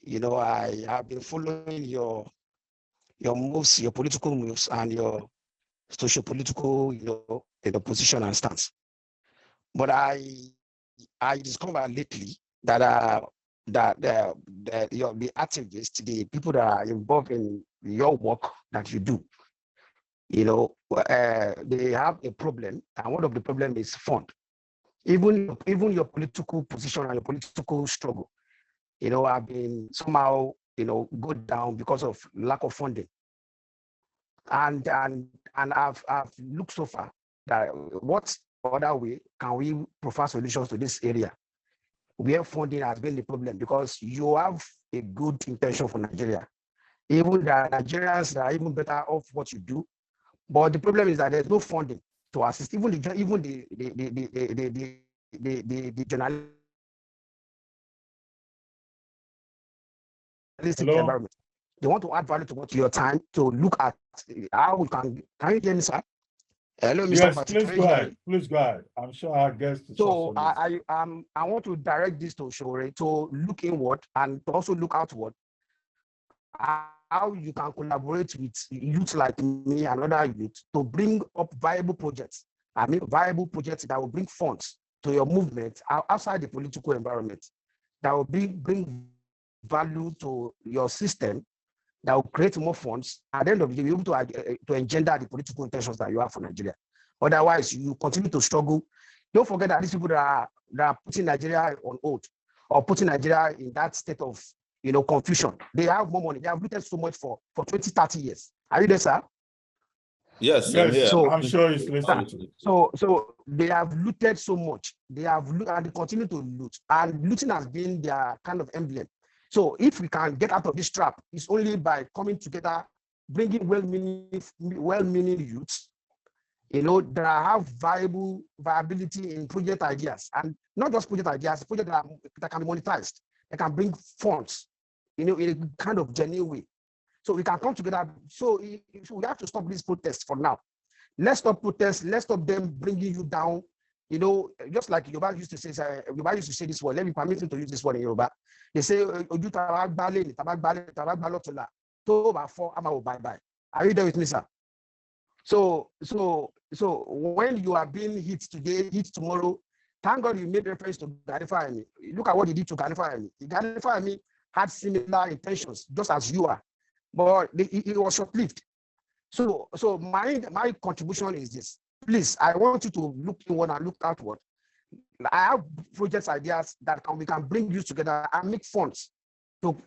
You know, I have been following your moves, your political moves, and your socio-political, position and stance. But I discovered lately that the activists, the people that are involved in your work that you do, they have a problem, and one of the problems is fund. Even your political position and your political struggle, have been somehow, go down because of lack of funding. And I've looked so far that what other way can we provide solutions to this area where funding has been the problem, because you have a good intention for Nigeria. Even the Nigerians are even better off what you do, but the problem is that there's no funding to assist even the journalistic environment. They want to add value to your time to look at how we can you hear me, sir? Hello, Mr. Yes, Abati, please go ahead. Please go ahead. I'm sure our guest is so I want to direct this to Sowore to look inward and to also look outward. How you can collaborate with youth like me and other youth to bring up viable projects. I mean, viable projects that will bring funds to your movement outside the political environment, that will bring value to your system, that will create more funds. At the end of the day, you'll be able to engender the political intentions that you have for Nigeria. Otherwise, you continue to struggle. Don't forget that these people that are putting Nigeria on hold or putting Nigeria in that state of confusion, they have more money. They have looted so much for 20, 30 years. Are you there, sir? Yes, I'm here. So I'm sure he's listening to it. So they have looted so much. They have looted and they continue to loot. And looting has been their kind of emblem. So if we can get out of this trap, it's only by coming together, bringing well-meaning youths, that have viability in project ideas, and not just project ideas, projects that can be monetized, that can bring funds, in a kind of genuine way. So we can come together. So we have to stop these protests for now. Let's stop protests. Let's stop them bringing you down. Just like Yoruba used to say this word. Let me permit me to use this word in Yoruba. They say, are you there with me, sir? So when you are being hit today, hit tomorrow, thank God you made reference to Ghanaian Army. Look at what he did to Ghanaian Army. The Ghanaian Army had similar intentions, just as you are, but it was short-lived. So my contribution is this. Please, I want you to look inward and look outward. I have projects ideas that we can bring you together and make funds to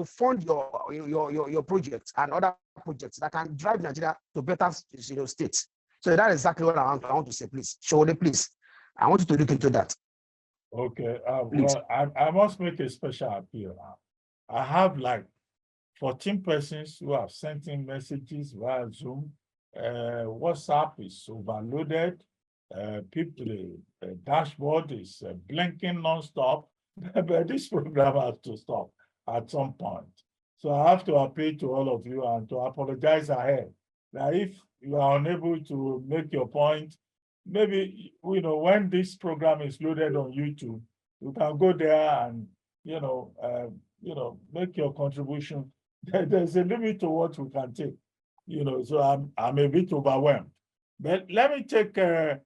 fund your projects and other projects that can drive Nigeria to better states. So that's exactly what I want to say. Please, Sowore, please, I want you to look into that. Okay. Well, I must make a special appeal now. I have like 14 persons who have sent in messages via Zoom. WhatsApp is overloaded. The dashboard is blinking non-stop. But this program has to stop at some point. So I have to appeal to all of you and to apologize ahead. That if you are unable to make your point, maybe, when this program is loaded on YouTube, you can go there and, make your contribution. There's a limit to what we can take, so I'm a bit overwhelmed. But let me take Dr.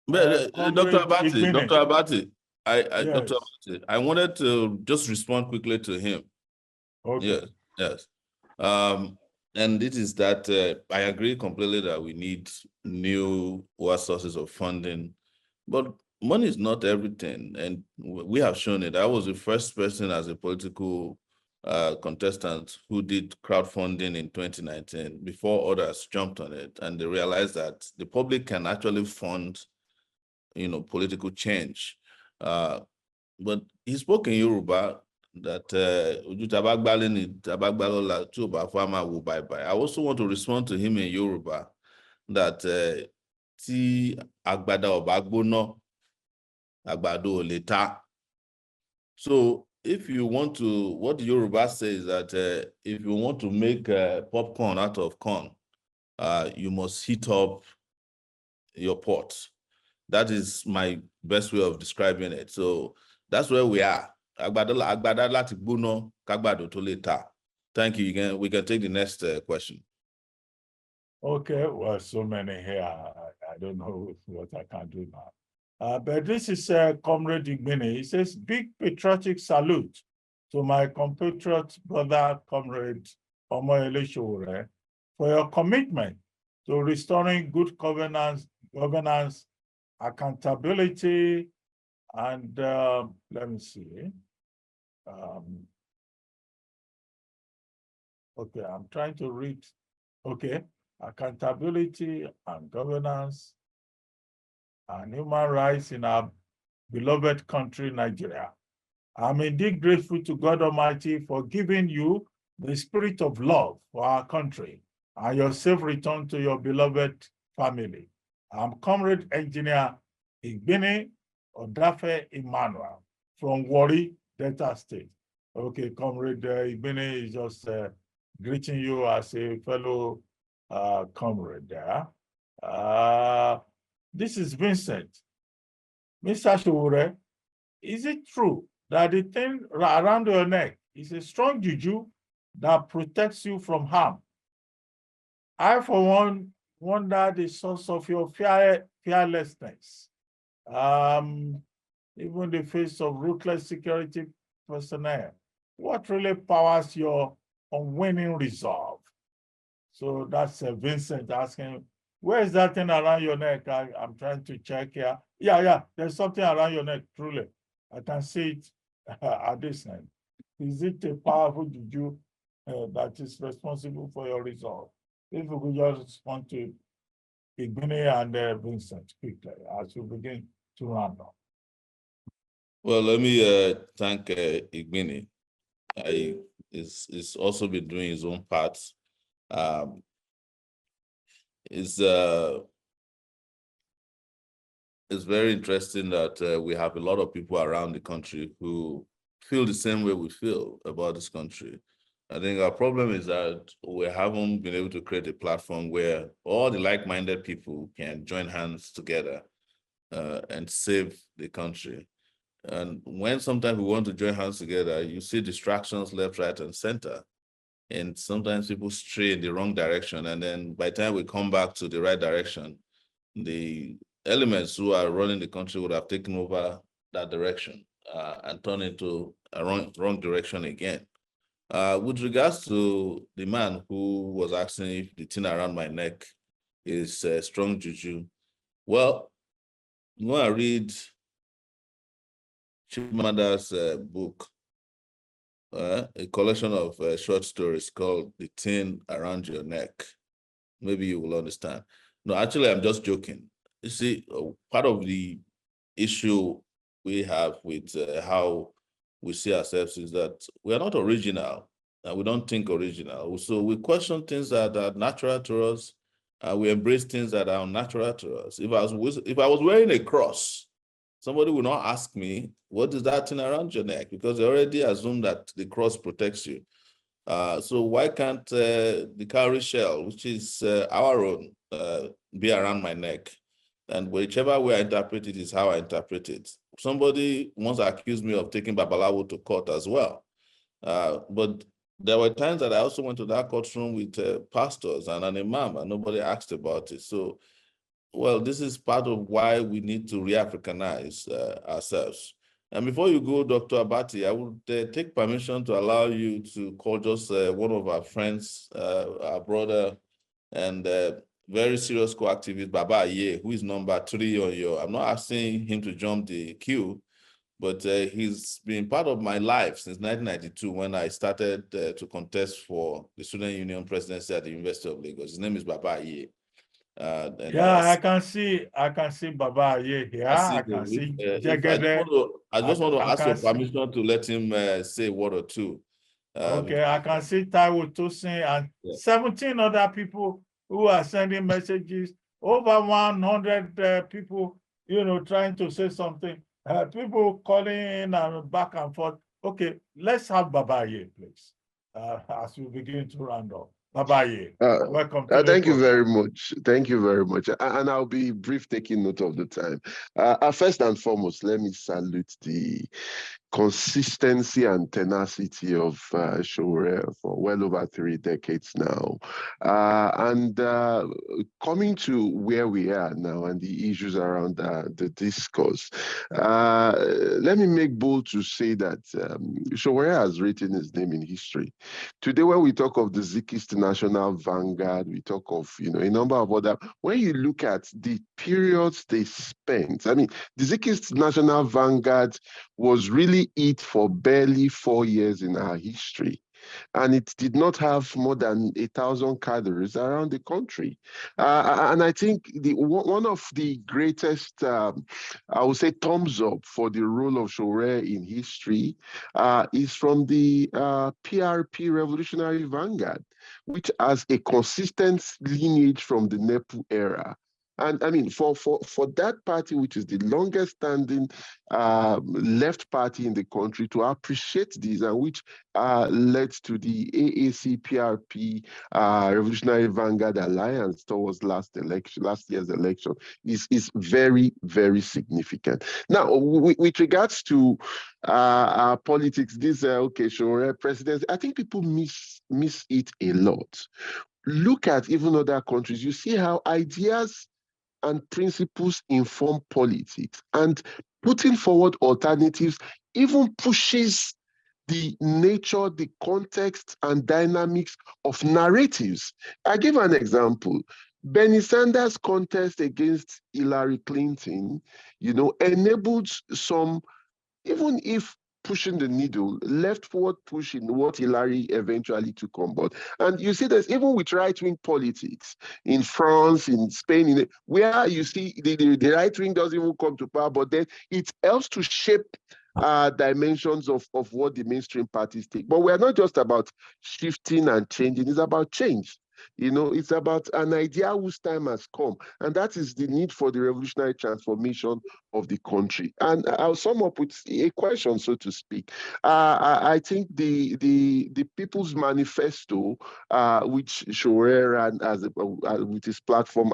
Comrade Abati, Igbine. Dr. Abati, Yes. Dr. Abati, I wanted to just respond quickly to him. Okay. Yes. And it is that I agree completely that we need new sources of funding, but money is not everything, and we have shown it. I was the first person as a political contestant who did crowdfunding in 2019 before others jumped on it, and they realized that the public can actually fund, political change. But he spoke in Yoruba that I also want to respond to him in Yoruba that tí agbada ò bá gbóná, àgbàdo ò lè ta. So if you want to, what the Yoruba says is that if you want to make popcorn out of corn, you must heat up your pot. That is my best way of describing it. So that's where we are. Agbada láti gbóná, kágbàdo tó lè ta. Thank you. We can take the next question. Okay, well, so many here. I don't know what I can do now. But this is Comrade Igbine. He says, big patriotic salute to my compatriot brother, Comrade Omoyele Sowore, for your commitment to restoring good governance, accountability, and let me see. Okay, I'm trying to read. Okay, accountability and governance and human rights in our beloved country, Nigeria. I'm indeed grateful to God Almighty for giving you the spirit of love for our country and your safe return to your beloved family. I'm Comrade Engineer Igbine Odafe Emmanuel from Warri, Delta State. Okay, Comrade Igbine is just greeting you as a fellow comrade there. This is Vincent. Mr. Sowore, is it true that the thing around your neck is a strong juju that protects you from harm? I, for one, wonder the source of your fearlessness. Even in the face of ruthless security personnel, what really powers your unwinning resolve? So that's Vincent asking, where is that thing around your neck? I'm trying to check here. Yeah, there's something around your neck, truly. I can see it at this end. Is it a powerful juju that is responsible for your resolve? If we could just respond to Igbine and Vincent quickly as we begin to round up. Well, let me thank Igbine. He's also been doing his own part. It's very interesting that we have a lot of people around the country who feel the same way we feel about this country. I think our problem is that we haven't been able to create a platform where all the like-minded people can join hands together and save the country. And when sometimes we want to join hands together, you see distractions left, right, and center. And sometimes people stray in the wrong direction. And then by the time we come back to the right direction, the elements who are running the country would have taken over that direction and turned into a wrong direction again. With regards to the man who was asking if the thing around my neck is strong juju, well, when I read Chimamanda's book, a collection of short stories called The Thing Around Your Neck, maybe you will understand. No, actually, I'm just joking. You see, part of the issue we have with how we see ourselves is that we are not original, and we don't think original. So we question things that are natural to us, and we embrace things that are unnatural to us. If I was wearing a cross, somebody will not ask me, what is that thing around your neck? Because they already assume that the cross protects you. So why can't the cowrie shell, which is our own, be around my neck? And whichever way I interpret it is how I interpret it. Somebody once accused me of taking Babalawo to court as well. But there were times that I also went to that courtroom with pastors and an imam, and nobody asked about it. So, well, this is part of why we need to re-Africanize ourselves. And before you go, Dr. Abati, I would take permission to allow you to call just one of our friends, our brother, and very serious co-activist, Baba Aye, who is number 3 on your, I'm not asking him to jump the queue, but he's been part of my life since 1992 when I started to contest for the Student Union presidency at the University of Lagos. His name is Baba Aye. I can see Baba Aye here. I can see Jegede. I just want to ask your permission to let him say a word or two. Okay, I can see Taiwo Tosin and 17 other people who are sending messages. Over 100 people, trying to say something. People calling in and back and forth. Okay, let's have Baba Aye, please, as we begin to round up. Baba Aye, welcome to thank you very much. Thank you very much. And I'll be brief, taking note of the time. First and foremost, let me salute the consistency and tenacity of Sowore for well over 3 decades now. And coming to where we are now and the issues around the discourse, let me make bold to say that Sowore has written his name in history. Today, when we talk of the Zikist National Vanguard, we talk of a number of other, when you look at the periods they spent, I mean, the Zikist National Vanguard was really it for barely 4 years in our history. And it did not have more than 1,000 cadres around the country. And I think one of the greatest, I would say, thumbs up for the role of Sowore in history is from the PRP Revolutionary Vanguard, which has a consistent lineage from the NEPU era. And I mean, for that party, which is the longest standing left party in the country, to appreciate this, and which led to the AAC-PRP Revolutionary Vanguard Alliance towards last year's election, is very, very significant. Now, with regards to our politics, this Sowore presidency, I think people miss it a lot. Look at even other countries. You see how ideas and principles inform politics, and putting forward alternatives even pushes the nature, the context, and dynamics of narratives. I give an example. Bernie Sanders' contest against Hillary Clinton, enabled some, even if pushing the needle, leftward push in what Hillary eventually took on board. And you see this even with right-wing politics in France, in Spain, where you see the right wing doesn't even come to power, but then it helps to shape dimensions of what the mainstream parties take. But we're not just about shifting and changing, it's about change. It's about an idea whose time has come, and that is the need for the revolutionary transformation of the country. And I'll sum up with a question, so to speak. I think the People's Manifesto, which Sowore ran with his platform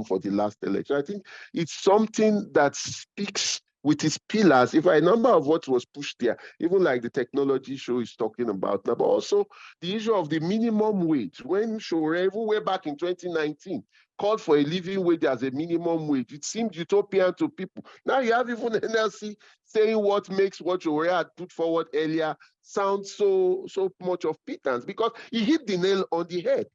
for the last election, I think it's something that speaks with its pillars, if a number of what was pushed there, even like the technology show is talking about now, but also the issue of the minimum wage. When Sowore, even way back in 2019, called for a living wage as a minimum wage, it seemed utopian to people. Now you have even NLC saying what makes what Sowore had put forward earlier sound so much of pittance, because he hit the nail on the head.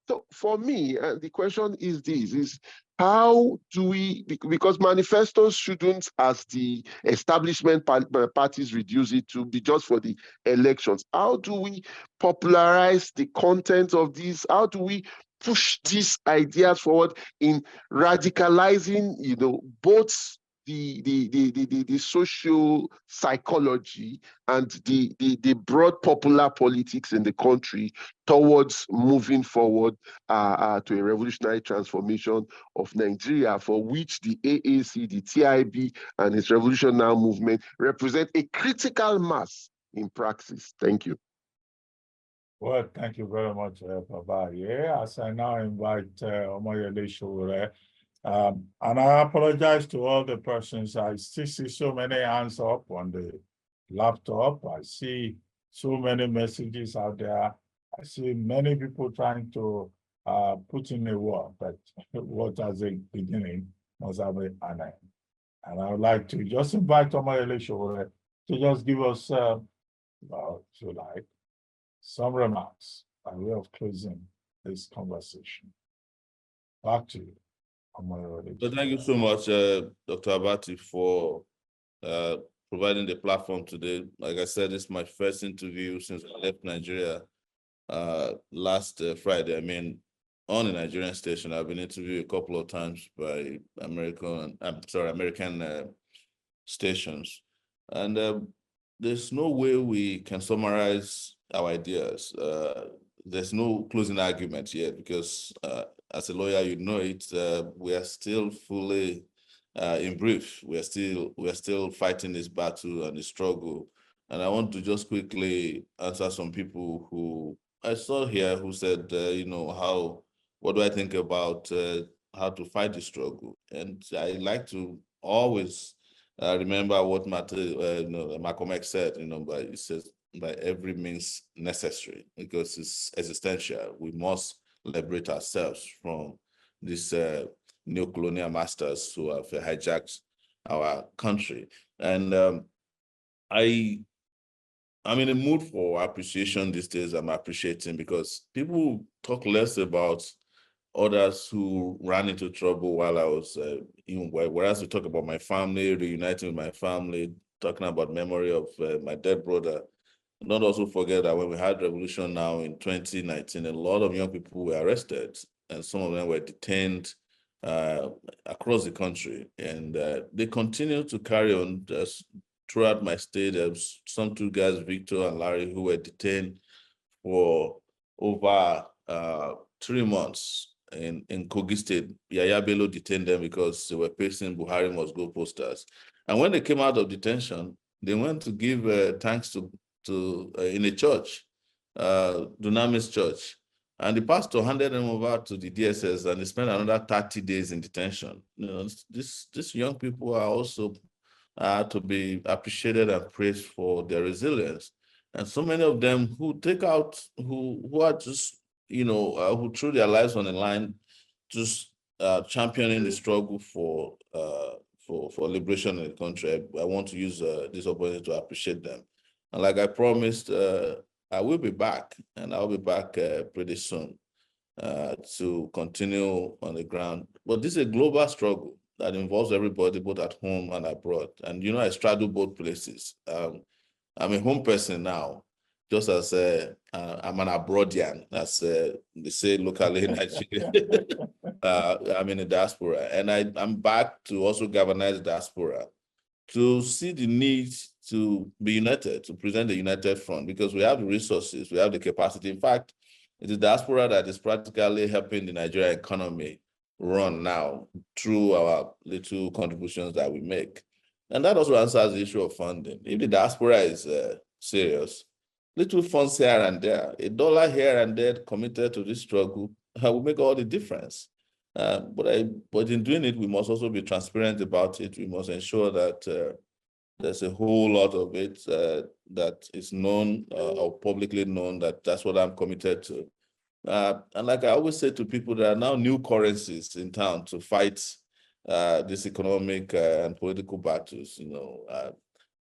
So for me, the question is this, how do we, because manifestos shouldn't, as the establishment parties reduce it to, be just for the elections. How do we popularize the content of these? How do we push these ideas forward in radicalizing, both the social psychology and the broad popular politics in the country towards moving forward to a revolutionary transformation of Nigeria, for which the AAC, the TIB, and its Revolution Now movement represent a critical mass in praxis. Thank you. Well, thank you very much, Baba. Yeah, as I now invite Omoyele Sowore, and I apologize to all the persons. I still see so many hands up on the laptop. I see so many messages out there. I see many people trying to put in a word, but what has a beginning must have an end. And I would like to just invite Omoyele Sowore to just give us, if you like, some remarks by way of closing this conversation. Back to you, Omoyele. So thank you so much, Dr. Abati, for providing the platform today. Like I said, this is my first interview since I left Nigeria last Friday. I mean, on a Nigerian station. I've been interviewed a couple of times by American stations, and there's no way we can summarize our ideas. There's no closing argument yet because, as a lawyer, you know it. We are still fully in brief. We are still fighting this battle and the struggle. And I want to just quickly answer some people who I saw here who said, what do I think about how to fight the struggle? And I like to always remember what Malcolm X said, but it says by every means necessary, because it's existential. We must liberate ourselves from these neo-colonial masters who have hijacked our country. And I'm in a mood for appreciation these days. I'm appreciating because people talk less about others who ran into trouble while I was, whereas we talk about my family, reuniting with my family, talking about memory of my dead brother. Not also forget that when we had revolution now in 2019, a lot of young people were arrested and some of them were detained across the country. And they continue to carry on throughout my state. There's some two guys, Victor and Larry, who were detained for over 3 months in Kogi State. Yaya Bello detained them because they were pasting Buhari must go posters. And when they came out of detention, they went to give thanks to in a church, Dunamis Church. And the pastor handed them over to the DSS and they spent another 30 days in detention. These young people are also to be appreciated and praised for their resilience. And so many of them who are just, who threw their lives on the line, just championing the struggle for liberation in the country. I want to use this opportunity to appreciate them. And like I promised, I will be back, and I'll be back pretty soon to continue on the ground. But this is a global struggle that involves everybody, both at home and abroad. And I straddle both places. I'm a home person now, just as I'm an abroadian, as they say locally in Nigeria. I'm in the diaspora, and I'm back to also galvanize the diaspora to see the need to be united, to present the united front, because we have the resources, we have the capacity. In fact, it is diaspora that is practically helping the Nigerian economy run now through our little contributions that we make. And that also answers the issue of funding. If the diaspora is serious, little funds here and there, $1 here and there committed to this struggle will make all the difference. But in doing it, we must also be transparent about it. We must ensure that there's a whole lot of it that is known or publicly known, that's what I'm committed to. And like I always say to people, there are now new currencies in town to fight these economic and political battles.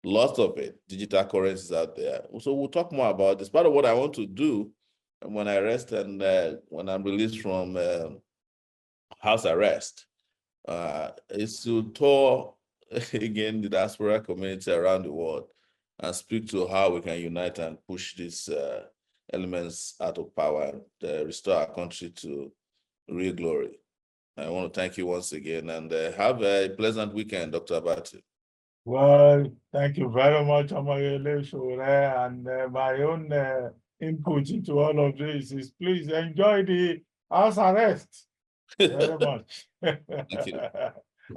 Lots of it, digital currencies out there. So we'll talk more about this. Part of what I want to do when I rest and when I'm released from house arrest is to tour again the diaspora community around the world and speak to how we can unite and push these elements out of power and restore our country to real glory. I want to thank you once again and have a pleasant weekend, Dr. Abati. Well, thank you very much, Omoyele Sowore, and my own input into all of this is please enjoy the house arrest very much. Thank you.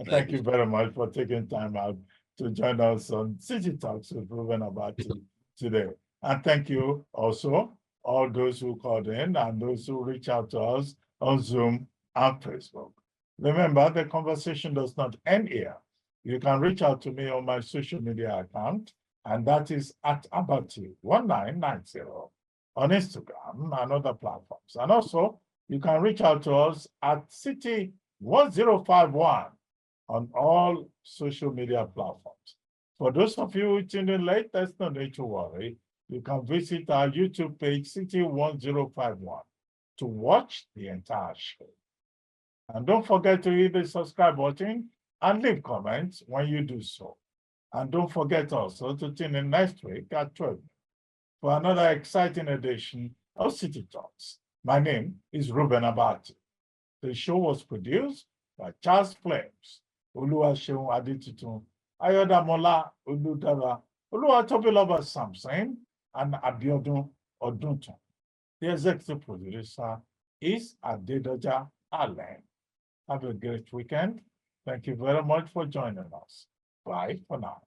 Thank you very much for taking time out to join us on City Talks with REUBEN Abati today. And thank you also all those who called in and those who reach out to us on Zoom and Facebook. Remember, the conversation does not end here. You can reach out to me on my social media account, and that is at ABATI1990 on Instagram and other platforms. And also, you can reach out to us at City1051 on all social media platforms. For those of you who tuned in late, there's no need to worry. You can visit our YouTube page, City1051, to watch the entire show. And don't forget to hit the subscribe button and leave comments when you do so. And don't forget also to tune in next week at 12 for another exciting edition of City Talks. My name is Reuben Abati. The show was produced by Charles Flames, Oluwaseun Adetitun, Ayodamola Oludara, Oluwatobiloba Samson, and Abiodun Oduntun. The executive producer is Adedoja Allen. Have a great weekend. Thank you very much for joining us. Bye for now.